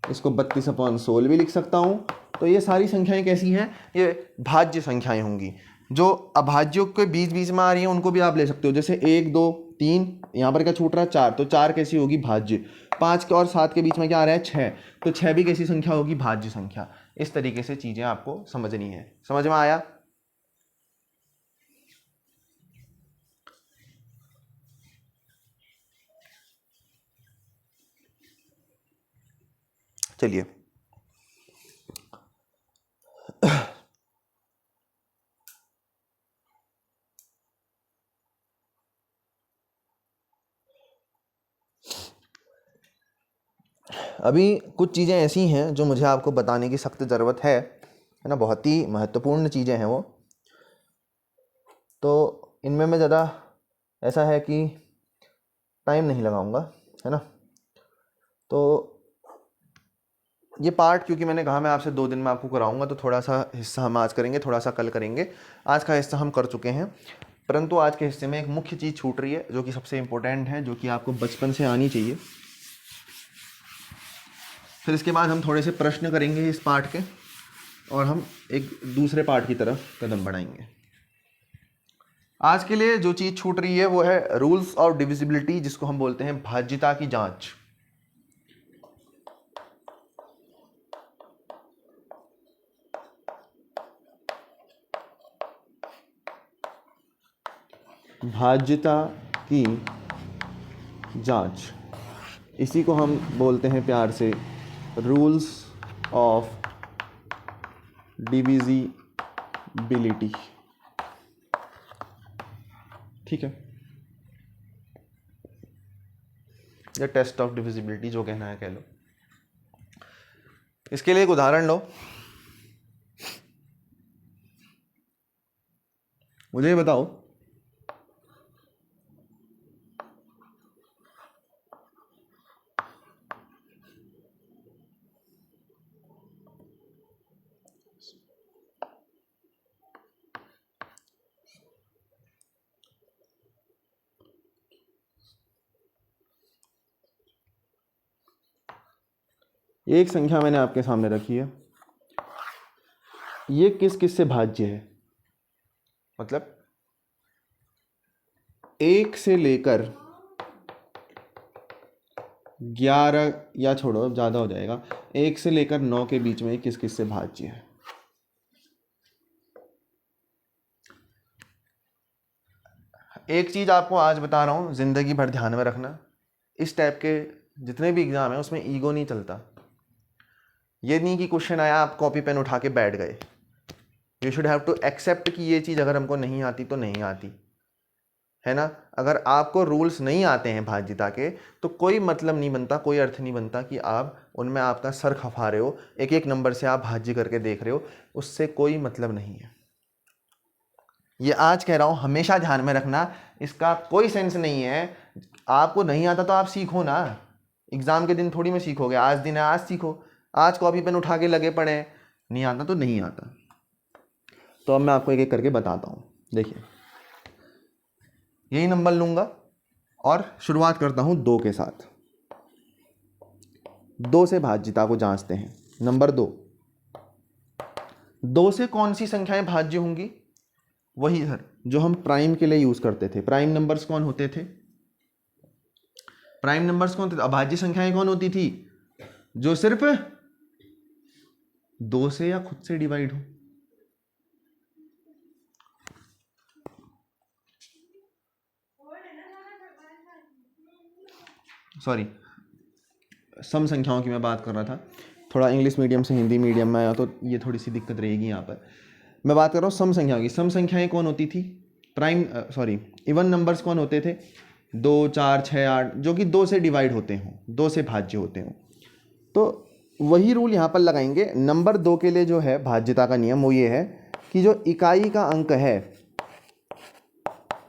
इसको 32/16 भी लिख सकता हूँ। तो ये सारी संख्याएं कैसी हैं? ये भाज्य संख्याएं होंगी। जो अभाज्यों के बीच बीच में आ रही हैं उनको भी आप ले सकते हो। जैसे 1, 2, 3, यहाँ पर क्या छूट रहा है? 4। तो 4 कैसी होगी? भाज्य। 5 के और 7 के बीच में क्या आ रहा है? 6। तो 6 भी कैसी संख्या होगी? भाज्य संख्या। इस तरीके से चीज़ें आपको समझनी है। समझ में आया? चलिए, अभी कुछ चीज़ें ऐसी हैं जो मुझे आपको बताने की सख्त ज़रूरत है ना। बहुत ही महत्वपूर्ण चीज़ें हैं वो। तो इनमें मैं ज़्यादा ऐसा है कि टाइम नहीं लगाऊंगा, है ना। तो ये पार्ट, क्योंकि मैंने कहा मैं आपसे 2 दिन में आपको कराऊंगा, तो थोड़ा सा हिस्सा हम आज करेंगे, थोड़ा सा कल करेंगे। आज का हिस्सा हम कर चुके हैं, परंतु आज के हिस्से में एक मुख्य चीज़ छूट रही है जो कि सबसे इम्पोर्टेंट है, जो कि आपको बचपन से आनी चाहिए। फिर इसके बाद हम थोड़े से प्रश्न करेंगे इस पार्ट के, और हम एक दूसरे पार्ट की तरफ कदम बढ़ाएंगे। आज के लिए जो चीज़ छूट रही है वो है रूल्स ऑफ डिविजिबिलिटी, जिसको हम बोलते हैं भाज्यता की जांच। भाज्यता की जांच, इसी को हम बोलते हैं प्यार से रूल्स ऑफ डिविजिबिलिटी। ठीक है, या टेस्ट ऑफ डिविजिबिलिटी, जो कहना है कह लो। इसके लिए एक उदाहरण लो। मुझे ये बताओ, एक संख्या मैंने आपके सामने रखी है, ये किस किस से भाज्य है? मतलब 1 से लेकर 11, या छोड़ो ज़्यादा हो जाएगा, 1 से लेकर 9 के बीच में किस किस से भाज्य है? एक चीज़ आपको आज बता रहा हूँ, ज़िंदगी भर ध्यान में रखना। इस टाइप के जितने भी एग्ज़ाम हैं उसमें ईगो नहीं चलता। ये नहीं कि क्वेश्चन आया आप कॉपी पेन उठा के बैठ गए। You should have to accept कि ये चीज़ अगर हमको नहीं आती तो नहीं आती, है ना। अगर आपको रूल्स नहीं आते हैं भाज्यता के, तो कोई मतलब नहीं बनता, कोई अर्थ नहीं बनता कि आप उनमें आपका सर खफा रहे हो, एक एक नंबर से आप भाज्य करके देख रहे हो, उससे कोई मतलब नहीं है। ये आज कह रहा हूँ, हमेशा ध्यान में रखना, इसका कोई सेंस नहीं है। आपको नहीं आता तो आप सीखो ना। एग्ज़ाम के दिन थोड़ी में सीखोगे, आज दिन है आज सीखो। आज कॉपी पेन उठा के लगे पड़े हैं, नहीं आता तो नहीं आता। तो अब मैं आपको एक एक करके बताता हूँ। देखिए, यही नंबर लूँगा और शुरुआत करता हूँ 2 के साथ। 2 से भाज्यता को जांचते हैं। नंबर 2, 2 से कौन सी संख्याएं भाज्य होंगी? वही सर जो हम प्राइम के लिए यूज़ करते थे। प्राइम नंबर्स कौन होते थे? प्राइम नंबर्स कौन थे? अभाज्य संख्याएं कौन होती थी? जो सिर्फ 2 से या खुद से डिवाइड हो। सॉरी, सम संख्याओं की मैं बात कर रहा था। थोड़ा इंग्लिश मीडियम से हिंदी मीडियम में आया तो ये थोड़ी सी दिक्कत रहेगी यहाँ पर। मैं बात कर रहा हूँ सम संख्याओं की। सम संख्याएं कौन होती थी? इवन नंबर्स कौन होते थे? 2, 4, 6, 8, जो कि 2 से डिवाइड होते हों, 2 से भाज्य होते हों। तो वही रूल यहाँ पर लगाएंगे। नंबर 2 के लिए जो है भाज्यता का नियम वो ये है कि जो इकाई का अंक है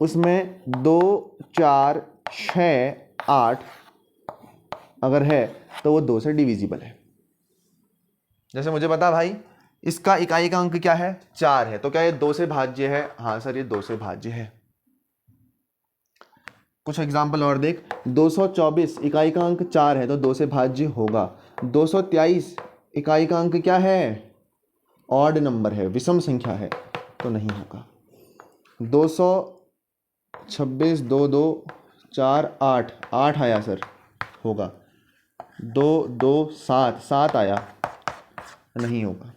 उसमें 2, 4, 6, 8 अगर है तो वो 2 से डिविजिबल है। जैसे मुझे बता भाई इसका इकाई का अंक क्या है? 4 है, तो क्या ये 2 से भाज्य है? हाँ सर, ये 2 से भाज्य है। कुछ एग्जाम्पल और देख। 224 इकाई का अंक 4 है तो 2 से भाज्य होगा। 223 इकाई का अंक क्या है? ऑड नंबर है, विषम संख्या है, तो नहीं होगा। 226 2 2 4 8 8 आया सर, होगा। 2 2 7 7 आया, नहीं होगा।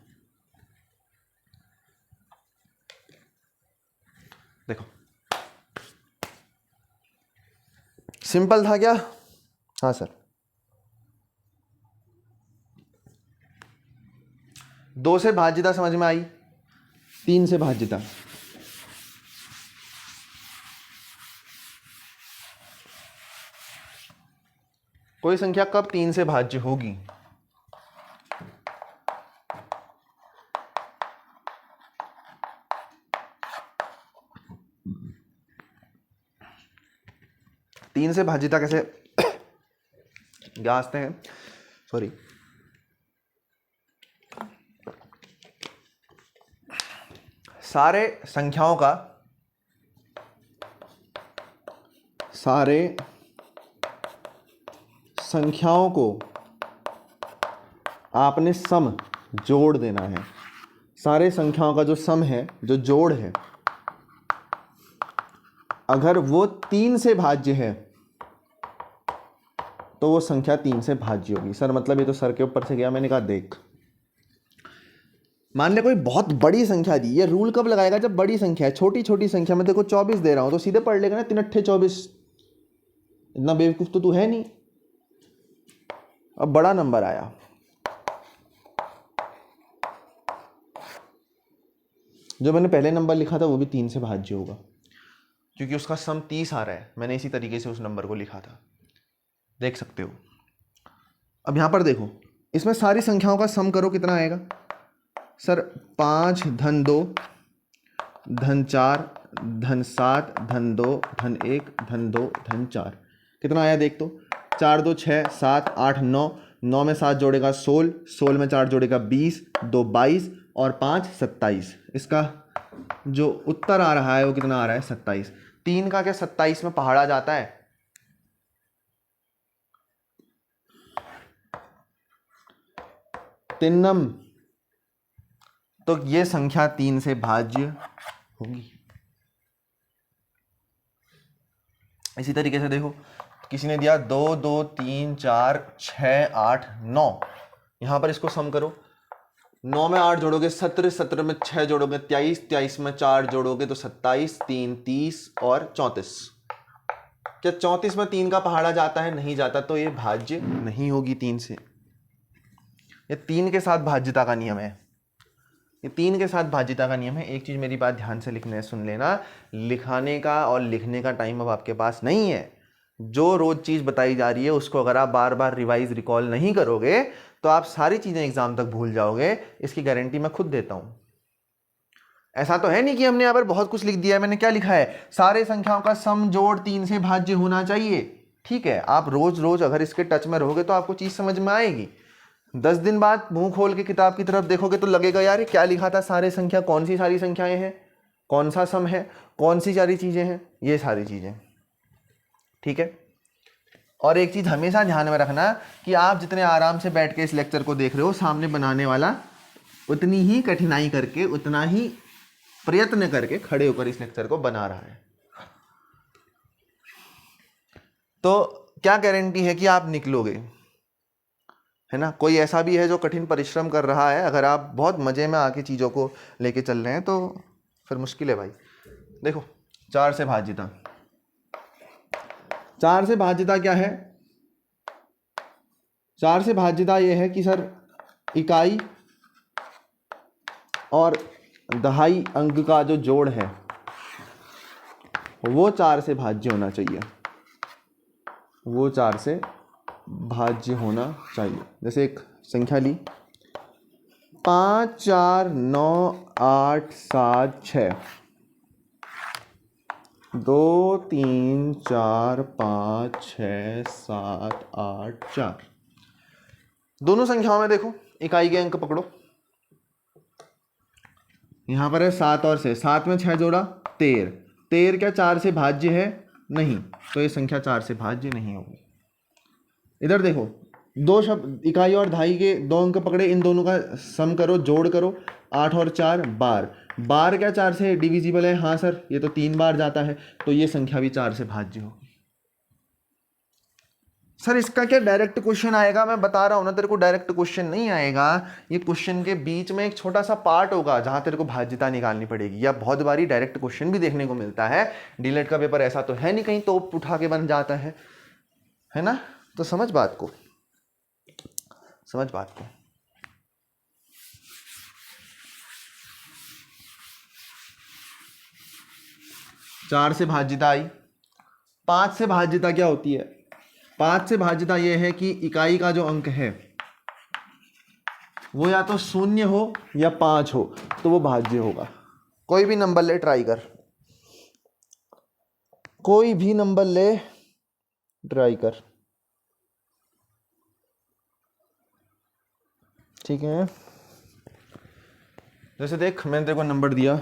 देखो सिंपल था क्या? हाँ सर। 2 से भाज्यता समझ में आई, 3 से भाज्यता। कोई संख्या कब 3 से भाज्य होगी? तीन से भाज्यता कैसे जांचते हैं? सॉरी, सारे संख्याओं को आपने सम जोड़ देना है। सारे संख्याओं का जो सम है, जो जोड़ है, अगर वो 3 से भाज्य है तो वो संख्या 3 से भाज्य होगी। सर मतलब ये तो सर के ऊपर से गया। मैंने कहा देख, मान ले कोई बहुत बड़ी संख्या दी, ये रूल कब लगाएगा? जब बड़ी संख्या है। छोटी छोटी संख्या में देखो 24 दे रहा हूं तो सीधे पढ़ लेगा ना, 3 अट्ठे 24। इतना बेवकूफ तो तू है नहीं। अब बड़ा नंबर आया, जो मैंने पहले नंबर लिखा था वो भी 3 से भाज्य होगा, क्योंकि उसका सम 30 आ रहा है। मैंने इसी तरीके से उस नंबर को लिखा था, देख सकते हो। अब यहां पर देखो, इसमें सारी संख्याओं का सम करो, कितना आएगा? सर 5 धन 2 धन 4 धन 7 धन 2 धन 1 धन 2 धन 4, कितना आया देख तो। 4 2 6 7 8 9, 9 में 7 जोड़ेगा 16, 16 में 4 जोड़ेगा 20, 2 22 और 5 27। इसका जो उत्तर आ रहा है वो कितना आ रहा है? 27। 3 का क्या 27 में पहाड़ा जाता है? तिन्नम, तो ये संख्या 3 से भाज्य होगी। इसी तरीके से देखो, किसी ने दिया 2 2 3 4 6 8 9, यहां पर इसको सम करो। 9 में 8 जोड़ोगे 17, 17 में 6 जोड़ोगे 23, 23 में 4 जोड़ोगे तो 27, 3 30 और 34। क्या 34 में 3 का पहाड़ा जाता है? नहीं जाता, तो ये भाज्य नहीं होगी 3 से। ये 3 के साथ भाज्यता का नियम है। ये 3 के साथ भाज्यता का नियम है। एक चीज मेरी बात ध्यान से सुन लेना, लिखाने का और लिखने का टाइम अब आपके पास नहीं है। जो रोज चीज बताई जा रही है उसको अगर आप बार बार रिवाइज रिकॉल नहीं करोगे तो आप सारी चीजें एग्जाम तक भूल जाओगे। इसकी गारंटी मैं खुद देता हूं। ऐसा तो है नहीं कि हमने यहां पर बहुत कुछ लिख दिया है। मैंने क्या लिखा है? सारे संख्याओं का सम जोड़ 3 से भाज्य होना चाहिए। ठीक है, आप रोज रोज अगर इसके टच में रहोगे तो आपको चीज समझ में आएगी। 10 दिन बाद मुंह खोल के किताब की तरफ देखोगे तो लगेगा यार क्या लिखा था? सारे संख्या, कौन सी सारी संख्याएं हैं, कौन सा सम है, कौन सी सारी चीजें हैं, ये सारी चीजें। ठीक है, और एक चीज हमेशा ध्यान में रखना कि आप जितने आराम से बैठ के इस लेक्चर को देख रहे हो, सामने बनाने वाला उतनी ही कठिनाई करके, उतना ही प्रयत्न करके खड़े होकर इस लेक्चर को बना रहा है। तो क्या गारंटी है कि आप निकलोगे? है ना, कोई ऐसा भी है जो कठिन परिश्रम कर रहा है? अगर आप बहुत मजे में आके चीजों को लेके चल रहे हैं तो फिर मुश्किल है भाई। देखो 4 से भाज्यता, 4 से भाज्यता क्या है? 4 से भाज्यता ये है कि सर इकाई और दहाई अंक का जो जोड़ है वो 4 से भाज्य होना चाहिए, वो 4 से भाज्य होना चाहिए। जैसे एक संख्या ली 5 4 9 8 7 6, 2 3 4 5 6 7 8 4। दोनों संख्याओं में देखो इकाई के अंक पकड़ो, यहां पर है 7 और 6, 7 में 6 जोड़ा 13, 13 क्या 4 से भाज्य है? नहीं, तो ये संख्या 4 से भाज्य नहीं होगी। इधर देखो दो शब्द इकाई और दहाई के दो अंक पकड़े, इन दोनों का सम करो, जोड़ करो, 8 और 4 12, 12 क्या 4 से डिविजिबल है? हाँ सर, ये तो 3 बार जाता है, तो ये संख्या भी 4 से भाज्य होगी। सर इसका क्या डायरेक्ट क्वेश्चन आएगा? मैं बता रहा हूं ना तेरे को, डायरेक्ट क्वेश्चन नहीं आएगा। ये क्वेश्चन के बीच में एक छोटा सा पार्ट होगा जहां तेरे को भाज्यता निकालनी पड़ेगी, या बहुत बारी डायरेक्ट क्वेश्चन भी देखने को मिलता है। डीलेट का पेपर ऐसा तो है नहीं कहीं तो उठा के बन जाता है ना? तो समझ बात को, समझ बात को। चार से भाज्यता आई, 5 से भाज्यता क्या होती है? 5 से भाज्यता यह है कि इकाई का जो अंक है वो या तो 0 हो या 5 हो, तो वो भाज्य होगा। कोई भी नंबर ले, ट्राई कर, कोई भी नंबर ले, ट्राई कर, ठीक है? जैसे देख मैंने तेरे को नंबर दिया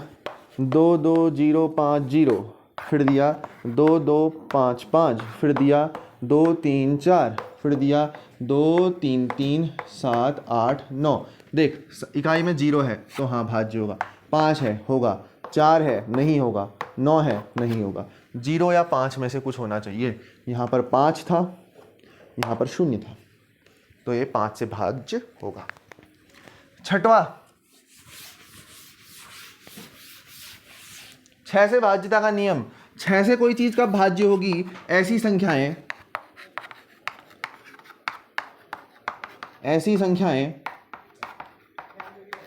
2 2 0 5 0, फिर दिया 2 2 5 5, फिर दिया 2 3 4, फिर दिया 2 3 3 7 8 9। देख इकाई में 0 है तो हाँ भाज्य होगा, 5 है होगा, 4 है नहीं होगा, 9 है नहीं होगा, 0 या 5 में से कुछ होना चाहिए। यहाँ पर 5 था, यहाँ पर 0 था, तो ये 5 से भाज्य होगा। छठवां 6 से भाज्यता का नियम। 6 से कोई चीज कब भाज्य होगी? ऐसी संख्याएं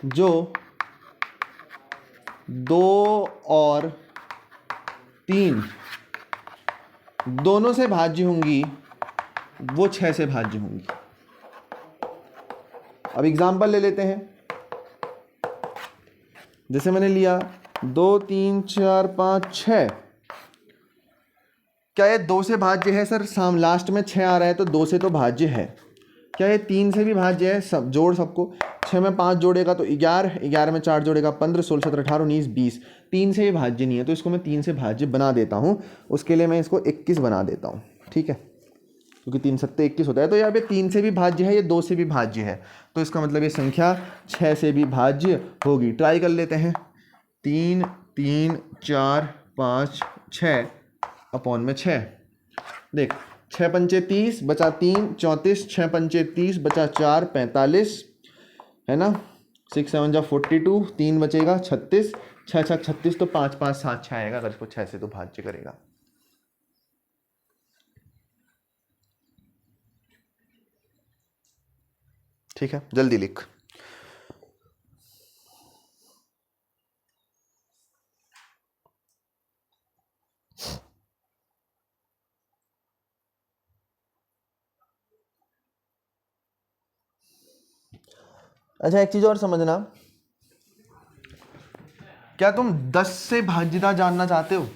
जो 2 और 3 दोनों से भाज्य होंगी, वो 6 से भाज्य होंगी। अब एग्जाम्पल ले लेते हैं, जैसे मैंने लिया 2 3 4 5 6, क्या ये 2 से भाज्य है? सर लास्ट में 6 आ रहा है तो 2 से तो भाज्य है। क्या ये 3 से भी भाज्य है? सब जोड़ सबको, 6 में 5 जोड़ेगा तो 11, 11 में 4 जोड़ेगा 15, 16 17 18 19 20, 3 से भी भाज्य नहीं है, तो इसको मैं 3 से भाज्य बना देता हूँ। उसके लिए मैं इसको 21 बना देता हूँ, ठीक है? क्योंकि 3 सत्ते 21 होता है, तो यहाँ पे 3 से भी भाज्य है, ये 2 से भी भाज्य है, तो इसका मतलब ये संख्या 6 से भी भाज्य होगी। ट्राई कर लेते हैं, 3 3 4 5 6 अपॉन में 6। देख 6 पंचे 30 बचा 3 34, 6 पंचे 30 बचा 4 45, है ना? 6 7 जा 42, 3 बचेगा 36, 6 6 36, तो 5 5 7 6 आएगा अगर इसको 6 से तो भाज्य करेगा। ठीक है, जल्दी लिख। अच्छा एक चीज और समझना, क्या तुम 10 से भाज्यता जानना चाहते हो?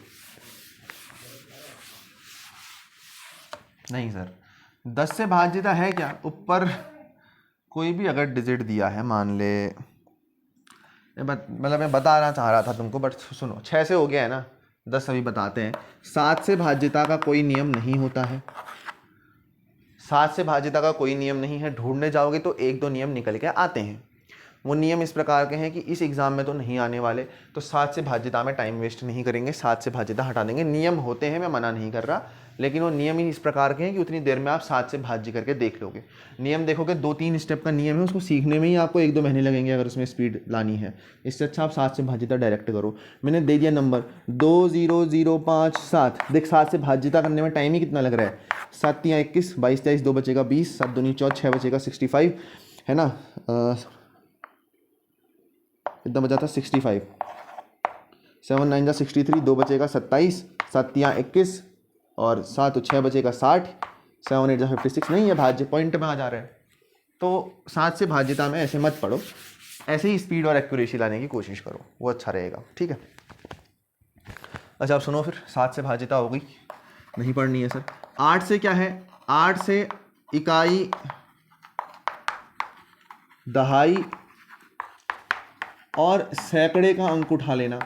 नहीं सर, 10 से भाज्यता है क्या? ऊपर कोई भी अगर डिजिट दिया है, मान ले, मतलब मैं बताना चाह रहा था तुमको, बट सुनो, 6 से हो गया है ना, 10 अभी बताते हैं। 7 से भाज्यता का कोई नियम नहीं होता है, 7 से भाज्यता का कोई नियम नहीं है। ढूंढने जाओगे तो 1 2 नियम निकल के आते हैं। वो नियम इस प्रकार के हैं कि इस एग्जाम में तो नहीं आने वाले, तो 7 से भाज्यता में टाइम वेस्ट नहीं करेंगे, 7 से भाज्यता हटा देंगे। नियम होते हैं, मैं मना नहीं कर रहा, लेकिन वो नियम ही इस प्रकार के हैं कि उतनी देर में आप 7 से भाज्य करके देख लोगे। नियम देखोगे 2-3 स्टेप का नियम है, उसको सीखने में ही आपको 1-2 महीने लगेंगे अगर उसमें स्पीड लानी है। इससे अच्छा आप 7 से भाज्यता डायरेक्ट करो। मैंने दे दिया नंबर 20057। देख 7 से भाज्यता करने में टाइम ही कितना लग रहा है, 7 या 21, 22 23, 2 बचेगा 20, 7 दूनी 14, 6 बचेगा 65, है ना। कितना बचा था 65, 7 9 जा 63, 2 बचेगा 27, 7 या 21 और 7 6 बचेगा 60, 7 8 जा 56। नहीं है भाज्य, पॉइंट में आ जा रहा है। तो 7 से भाज्यता में ऐसे मत पढ़ो, ऐसे ही स्पीड और एक्यूरेसी लाने की कोशिश करो, वो अच्छा रहेगा, ठीक है। अच्छा आप सुनो, फिर 7 से भाज्यता हो गई, नहीं पढ़नी है सर। 8 से क्या है, 8 से इकाई, दहाई और सैकड़े का अंक उठा लेना।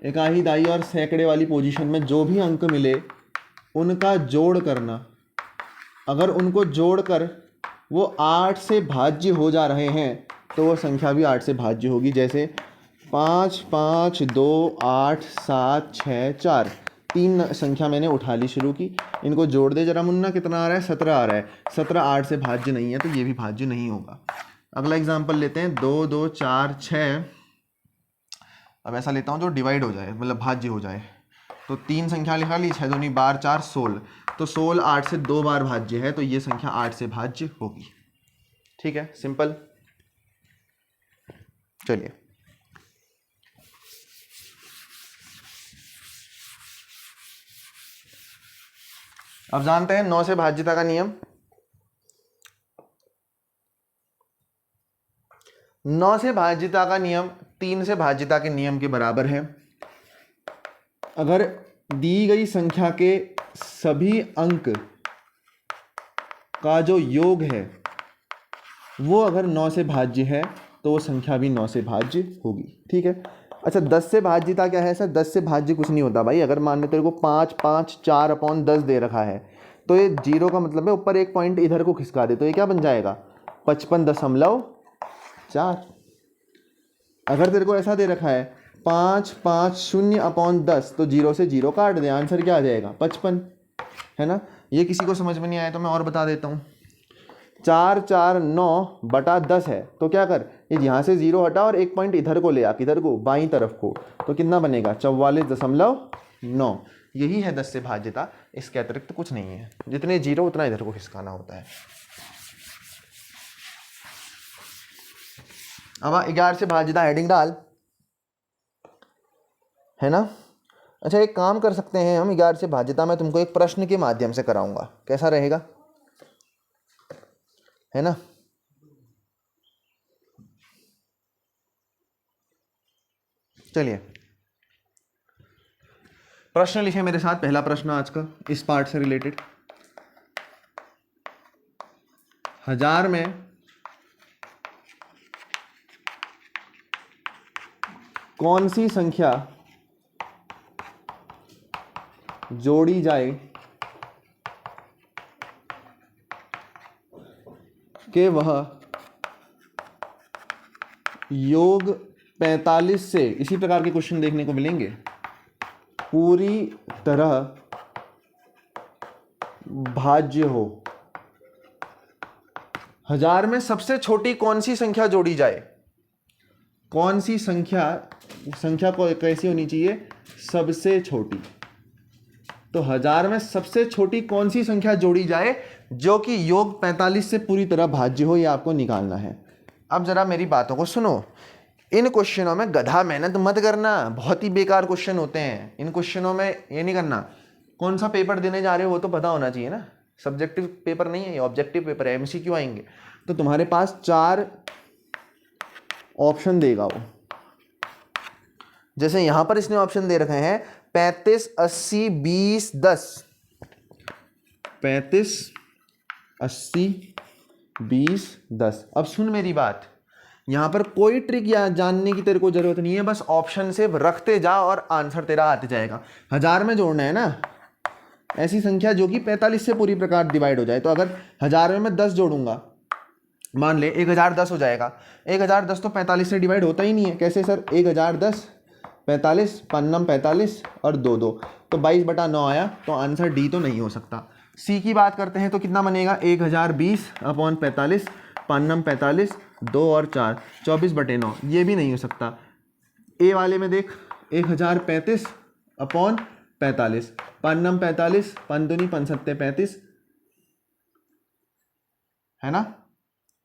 इकाई, दहाई और सैकड़े वाली पोजीशन में जो भी अंक मिले उनका जोड़ करना। अगर उनको जोड़कर वो 8 से भाज्य हो जा रहे हैं तो वो संख्या भी 8 से भाज्य होगी। जैसे 5 5 2 8 7 6 4, 3 संख्या मैंने उठा ली, शुरू की। इनको जोड़ दे जरा मुन्ना, कितना आ रहा है, 17 आ रहा है। 17 8 से भाज्य नहीं है, तो ये भी भाज्य नहीं होगा। अगला एग्जाम्पल लेते हैं, 2 2 4 6। अब ऐसा लेता हूँ जो डिवाइड हो जाए, मतलब भाज्य हो जाए। तो 3 संख्या लिखा ली, 6 दूनी 12 4 16। तो 16 8 से 2 बार भाज्य है, तो ये संख्या 8 से भाज्य होगी। ठीक है, सिंपल। चलिए अब जानते हैं 9 से भाज्यता का नियम। 9 से भाज्यता का नियम 3 से भाज्यता के नियम के बराबर है। अगर दी गई संख्या के सभी अंक का जो योग है वो अगर 9 से भाज्य है तो वो संख्या भी 9 से भाज्य होगी। ठीक है। अच्छा 10 से भाज्यता क्या है सर? 10 से भाज्य कुछ नहीं होता भाई। अगर मान लो तेरे को 5 5 4/10 दे रखा है तो ये 0 का मतलब है ऊपर एक पॉइंट इधर को खिसका दे, तो ये क्या बन जाएगा 55.4। अगर तेरे को ऐसा दे रखा है 5 5 0/10 तो 0 से 0 काट दे, आंसर क्या आ जाएगा 55, है ना। ये किसी को समझ में नहीं आया तो मैं और बता देता हूँ। 4 4 9/10 है तो क्या कर, ये यहाँ से 0 हटा और एक पॉइंट इधर को ले आ, किधर को, बाईं तरफ को, तो कितना बनेगा 44.9। यही है 10 से भाज्यता, इसके अतिरिक्त कुछ नहीं है। जितने 0 उतना इधर को खिसकाना होता है। अब 11 से भाज्यता हेडिंग डाल, है ना। अच्छा एक काम कर सकते हैं हम, 11 से भाज्यता मैं तुमको एक प्रश्न के माध्यम से कराऊंगा, कैसा रहेगा, है ना। चलिए प्रश्न लिखे मेरे साथ। पहला प्रश्न आज का इस पार्ट से रिलेटेड। 1000 में कौन सी संख्या जोड़ी जाए कि वह योग 45 से, इसी प्रकार के क्वेश्चन देखने को मिलेंगे, पूरी तरह भाज्य हो। 1000 में सबसे छोटी कौन सी संख्या जोड़ी जाए? कौन सी संख्या को कैसी होनी चाहिए, सबसे छोटी। तो 1000 में सबसे छोटी कौन सी संख्या जोड़ी जाए जो कि योग 45 से पूरी तरह भाज्य हो, ये आपको निकालना है। अब जरा मेरी बातों को सुनो। इन क्वेश्चनों में गधा मेहनत मत करना, बहुत ही बेकार क्वेश्चन होते हैं। इन क्वेश्चनों में ये नहीं करना, कौन सा पेपर देने जा रहे हो वो तो पता होना चाहिए ना। सब्जेक्टिव पेपर नहीं है ये, ऑब्जेक्टिव पेपर है, एमसीक्यू आएंगे। तो तुम्हारे पास 4 ऑप्शन देगा वो। जैसे यहां पर इसने ऑप्शन दे रखे हैं 35 80 20 10। 35 80 20 10। अब सुन मेरी बात, यहां पर कोई ट्रिक या जानने की तेरे को जरूरत नहीं है, बस ऑप्शन से रखते जा और आंसर तेरा आते जाएगा। 1000 में जोड़ना है ना ऐसी संख्या जो कि 45 से पूरी प्रकार डिवाइड हो जाए। तो अगर 1000 में मैं 10 जोड़ूंगा मान ले 1010 हो जाएगा। 1010 तो 45 से डिवाइड होता ही नहीं है। कैसे सर? 1010 45 पन्नम 45 और 2 तो 22/9 आया। तो आंसर डी तो नहीं हो सकता। सी की बात करते हैं तो कितना बनेगा? 1020/45 पन्नम 45 2 और 4 24/9, ये भी नहीं हो सकता। ए वाले में देख 1035/45 पन्नम 45 पंदुनी 75 35 है ना।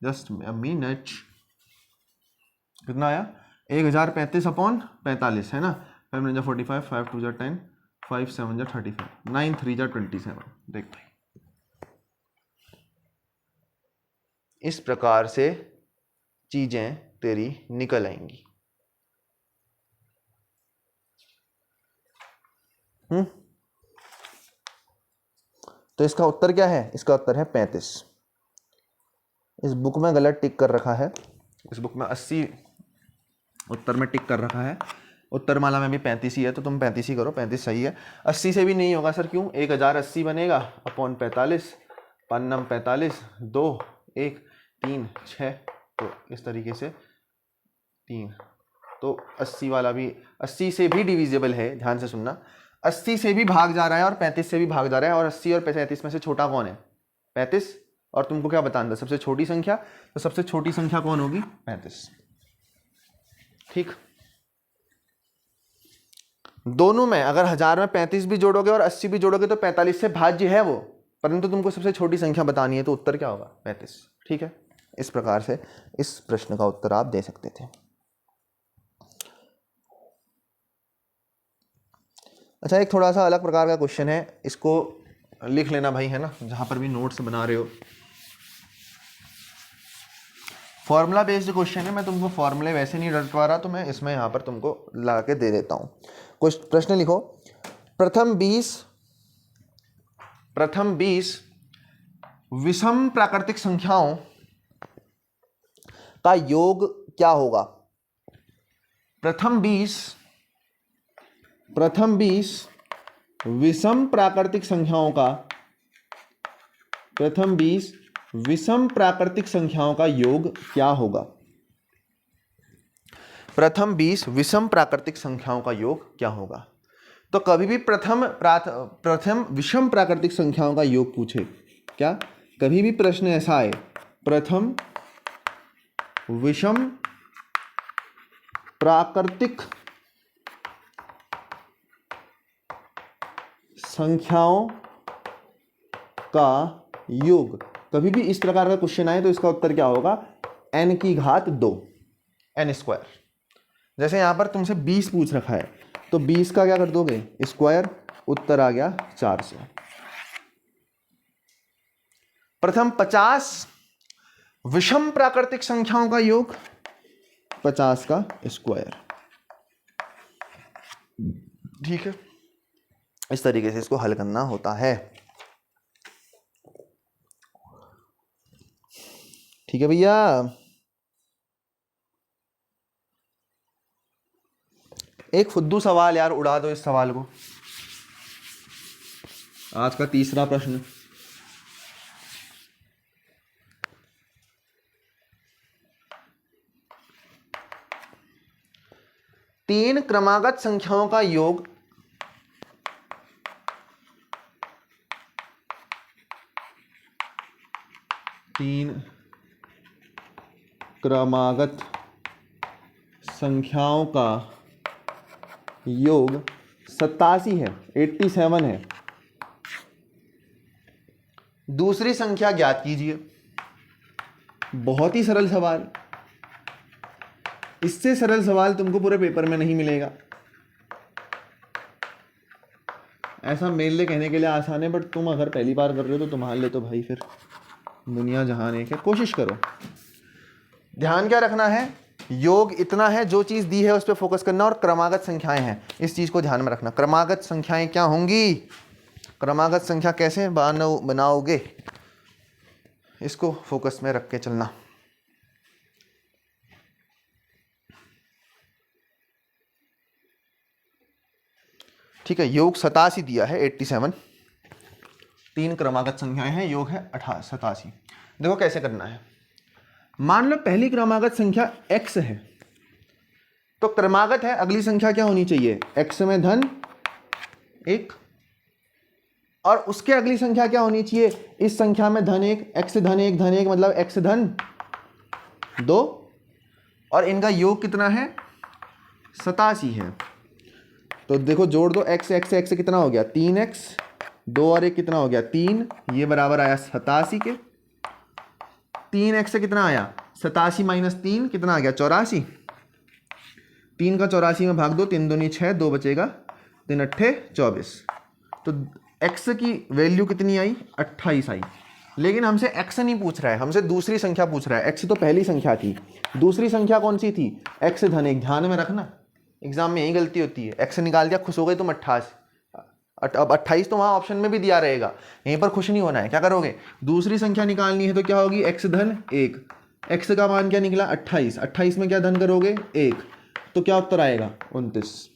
जस्ट अ मिनट, कितना आया? 1035/45 है ना। 5 9 45 5 2 10 5 7 35 9 3 27। देख भाई, इस प्रकार से चीजें तेरी निकल आएंगी। तो इसका उत्तर क्या है? इसका उत्तर है 35। इस बुक में गलत टिक कर रखा है। इस बुक में 80 उत्तर में टिक कर रखा है। उत्तर माला में भी 35 ही है, तो तुम 35 ही करो, 35 सही है। 80 से भी नहीं होगा सर, क्यों? 1080 बनेगा अपॉन 45 पन्नम 45 2 1 3 6, तो इस तरीके से 3, तो 80 वाला भी 80 से भी डिविजिबल है। ध्यान से सुनना, 80 से भी भाग जा रहा है और 35 से भी भाग जा रहा है। और 80 और 35 में से छोटा कौन है? 35। और तुमको क्या बताना था? सबसे छोटी संख्या। तो सबसे छोटी संख्या कौन होगी? 35। ठीक। दोनों में अगर 1000 में 35 भी जोड़ोगे और 80 भी जोड़ोगे तो 45 से भाज्य है वो, परंतु तुमको सबसे छोटी संख्या बतानी है, तो उत्तर क्या होगा? 35। ठीक है, इस प्रकार से इस प्रश्न का उत्तर आप दे सकते थे। अच्छा, एक थोड़ा सा अलग प्रकार का क्वेश्चन है, इसको लिख लेना भाई, है ना, जहां पर भी नोट्स बना रहे हो। फॉर्मूला बेस्ड क्वेश्चन है, मैं तुमको फॉर्मूले वैसे नहीं रटवा रहा, तो मैं इसमें यहाँ पर तुमको लगा के दे देता हूँ। कुछ प्रश्न लिखो। प्रथम 20 विषम प्राकृतिक संख्याओं का योग क्या होगा? प्रथम 20 विषम प्राकृतिक संख्याओं का योग क्या होगा? प्रथम 20 विषम प्राकृतिक संख्याओं का योग क्या होगा? तो कभी भी प्रथम विषम प्राकृतिक संख्याओं का योग पूछे, क्या कभी भी प्रश्न ऐसा आए, प्रथम विषम प्राकृतिक संख्याओं का योग, कभी भी इस प्रकार का क्वेश्चन आए तो इसका उत्तर क्या होगा? n की घात 2, n स्क्वायर। जैसे यहां पर तुमसे 20 पूछ रखा है, तो 20 का क्या कर दोगे? स्क्वायर, उत्तर आ गया 400। प्रथम 50 विषम प्राकृतिक संख्याओं का योग, 50 का स्क्वायर। ठीक है, इस तरीके से इसको हल करना होता है। ठीक है भैया। एक फुद्दू सवाल यार, उड़ा दो इस सवाल को। आज का तीसरा प्रश्न, तीन क्रमागत संख्याओं का योग तीन क्रमागत संख्याओं का योग 87 है, 87 है। दूसरी संख्या ज्ञात कीजिए। बहुत ही सरल सवाल, इससे सरल सवाल तुमको पूरे पेपर में नहीं मिलेगा। ऐसा मेरे लिए कहने के लिए आसान है, बट तुम अगर पहली बार कर रहे हो तो तुम्हारे लिए तो भाई फिर दुनिया जहान एक है। कोशिश करो। ध्यान क्या रखना है? योग इतना है, जो चीज दी है उस पर फोकस करना, और क्रमागत संख्याएं हैं, इस चीज को ध्यान में रखना। क्रमागत संख्याएं क्या होंगी? क्रमागत संख्या कैसे बनाओगे, इसको फोकस में रख के चलना। ठीक है, योग 87 दिया है, 87। तीन क्रमागत संख्याएं हैं, योग है 87। देखो कैसे करना है। मान लो पहली क्रमागत संख्या x है, तो क्रमागत है, अगली संख्या क्या होनी चाहिए, x में धन 1, और उसके अगली संख्या क्या होनी चाहिए, इस संख्या में धन 1, x धन 1 धन 1 मतलब x धन 2, और इनका योग कितना है, 87 है। तो देखो जोड़ दो, x x x कितना हो गया 3x, 2 और 1 कितना हो गया 3, ये बराबर आया 87 के। 3x से कितना आया 87 माइनस 3 कितना आ गया 84, 3 का 84 में भाग दो, 3 दूनी 6, 2 बचेगा, 3 अट्ठे 24। तो x की वैल्यू कितनी आई 28 आई। लेकिन हमसे x नहीं पूछ रहा है, हमसे दूसरी संख्या पूछ रहा है। x तो पहली संख्या थी, दूसरी संख्या कौन सी थी, x धन 1। ध्यान में रखना, एग्जाम में यही गलती होती है, x निकाल दिया, खुश हो गए तुम 28, अब 28 तो वहाँ ऑप्शन में भी दिया रहेगा, यहीं पर खुश नहीं होना है। क्या करोगे, दूसरी संख्या निकालनी है तो क्या होगी, x धन 1, x का मान क्या निकला 28, 28 में क्या धन करोगे 1, तो क्या उत्तर आएगा 29।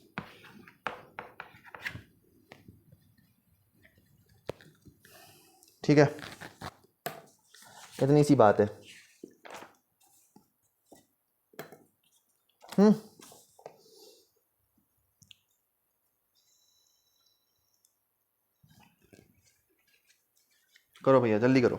ठीक है, इतनी सी बात है। करो भैया जल्दी करो।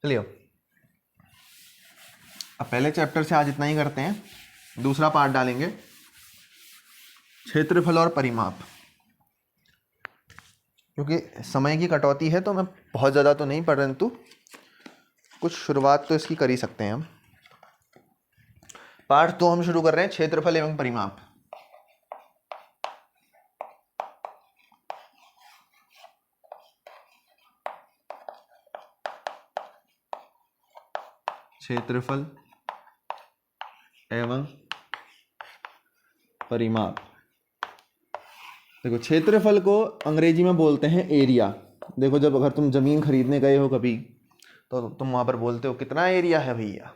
चलिए अब पहले चैप्टर से आज इतना ही करते हैं, दूसरा पार्ट डालेंगे क्षेत्रफल और परिमाप। क्योंकि समय की कटौती है तो मैं बहुत ज़्यादा तो नहीं, परंतु कुछ शुरुआत तो इसकी कर ही सकते हैं हम। पार्ट 2 हम शुरू कर रहे हैं, क्षेत्रफल एवं परिमाप। क्षेत्रफल एवं परिमाप। देखो क्षेत्रफल को अंग्रेजी में बोलते हैं एरिया। देखो जब अगर तुम जमीन खरीदने गए हो कभी, तो तुम वहां पर बोलते हो कितना एरिया है भैया,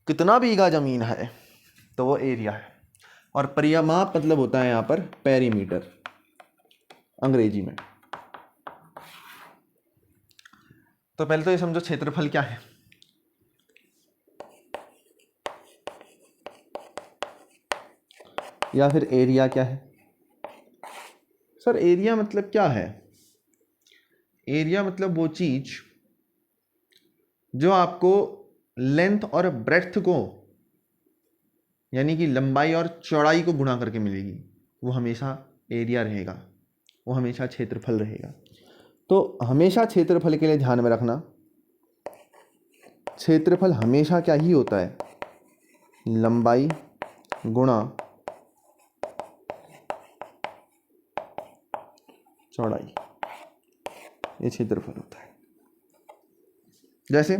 कितना बीघा जमीन है, तो वो एरिया है। और परिमाप मतलब होता है यहाँ पर पेरीमीटर अंग्रेजी में। तो पहले तो ये समझो क्षेत्रफल क्या है। या फिर एरिया क्या है। सर एरिया मतलब क्या है, एरिया मतलब वो चीज जो आपको लेंथ और ब्रेड्थ को, यानी कि लंबाई और चौड़ाई को गुणा करके मिलेगी, वो हमेशा एरिया रहेगा, वो हमेशा क्षेत्रफल रहेगा। तो हमेशा क्षेत्रफल के लिए ध्यान में रखना, क्षेत्रफल हमेशा क्या ही होता है, लंबाई गुणा चौड़ाई, ये क्षेत्रफल होता है। जैसे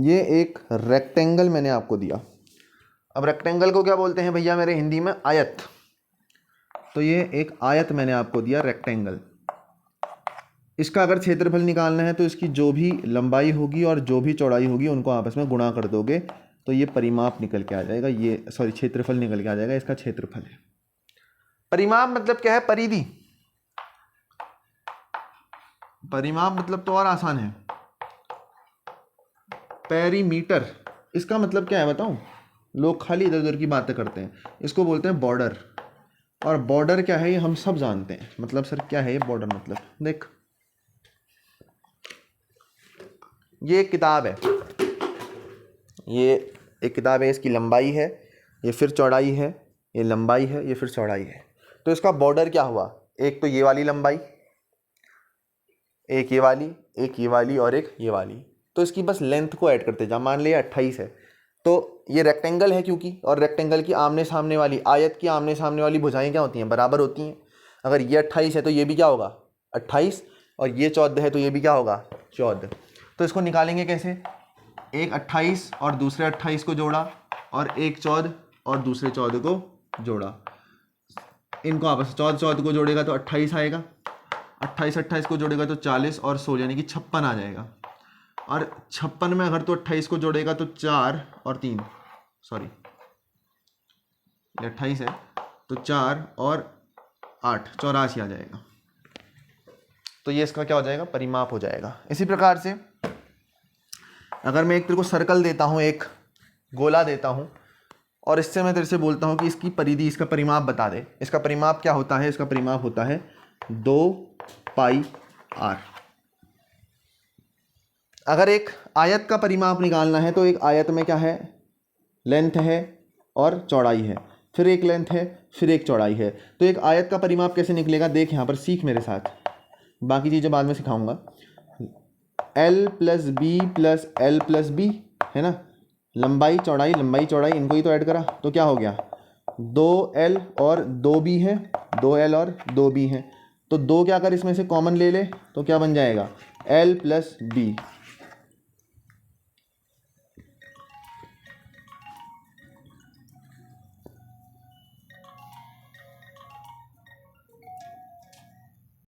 ये एक रेक्टेंगल मैंने आपको दिया। अब रेक्टेंगल को क्या बोलते हैं भैया मेरे हिंदी में, आयत। तो ये एक आयत मैंने आपको दिया रेक्टेंगल। इसका अगर क्षेत्रफल निकालना है तो इसकी जो भी लंबाई होगी और जो भी चौड़ाई होगी उनको आपस में गुणा कर दोगे तो ये परिमाप निकल के आ जाएगा, ये सॉरी क्षेत्रफल निकल के आ जाएगा, इसका क्षेत्रफल है। परिमाप मतलब क्या है, परिधि। परिमाप मतलब तो और आसान है, पेरीमीटर। इसका मतलब क्या है बताऊं, लोग खाली इधर उधर की बातें करते हैं, इसको बोलते हैं बॉर्डर। और बॉर्डर क्या है ये हम सब जानते हैं। मतलब सर क्या है ये बॉर्डर, मतलब देख ये एक किताब है, ये एक किताब है, इसकी लंबाई है, ये फिर चौड़ाई है, ये लंबाई है, ये फिर चौड़ाई है। तो इसका बॉर्डर क्या हुआ, एक तो ये वाली लंबाई, एक ये वाली, एक ये वाली और एक ये वाली। तो इसकी बस लेंथ को ऐड करते जा। मान लिया 28 है, तो ये रेक्टेंगल है क्योंकि, और रेक्टेंगल की आमने सामने वाली, आयत की आमने सामने वाली भुजाएं क्या होती हैं, बराबर होती हैं। अगर ये 28 है तो ये भी क्या होगा 28, और ये 14 है तो ये भी क्या होगा 14। तो इसको निकालेंगे कैसे, एक 28 और दूसरे 28 को जोड़ा, और एक 14 और दूसरे 14 को जोड़ा। इनको आपस 14 को जोड़ेगा तो 28 आएगा, 28 को जोड़ेगा तो 40 और 16 यानी कि 56 आ जाएगा। और 56 में अगर तो 28 को जोड़ेगा तो 4 और 3, सॉरी ये 28 है तो 4 और 8 84 आ जाएगा। तो ये इसका क्या हो जाएगा, परिमाप हो जाएगा। इसी प्रकार से अगर मैं एक तेरे को सर्कल देता हूँ, एक गोला देता हूँ और इससे मैं तेरे से बोलता हूँ कि इसकी परिधि, इसका परिमाप बता दे, इसका परिमाप क्या होता है, इसका परिमाप होता है 2πr। अगर एक आयत का परिमाप निकालना है तो एक आयत में क्या है, लेंथ है और चौड़ाई है, फिर एक लेंथ है, फिर एक चौड़ाई है। तो एक आयत का परिमाप कैसे निकलेगा, देख यहाँ पर सीख मेरे साथ, बाकी चीज़ें बाद में सिखाऊंगा। l plus B plus L plus B है ना, लंबाई चौड़ाई, लंबाई चौड़ाई इनको ही तो ऐड करा तो क्या हो गया, 2l और 2b है, 2l और 2b है। तो 2 क्या कर इसमें से कॉमन ले ले तो क्या बन जाएगा, l प्लस बी।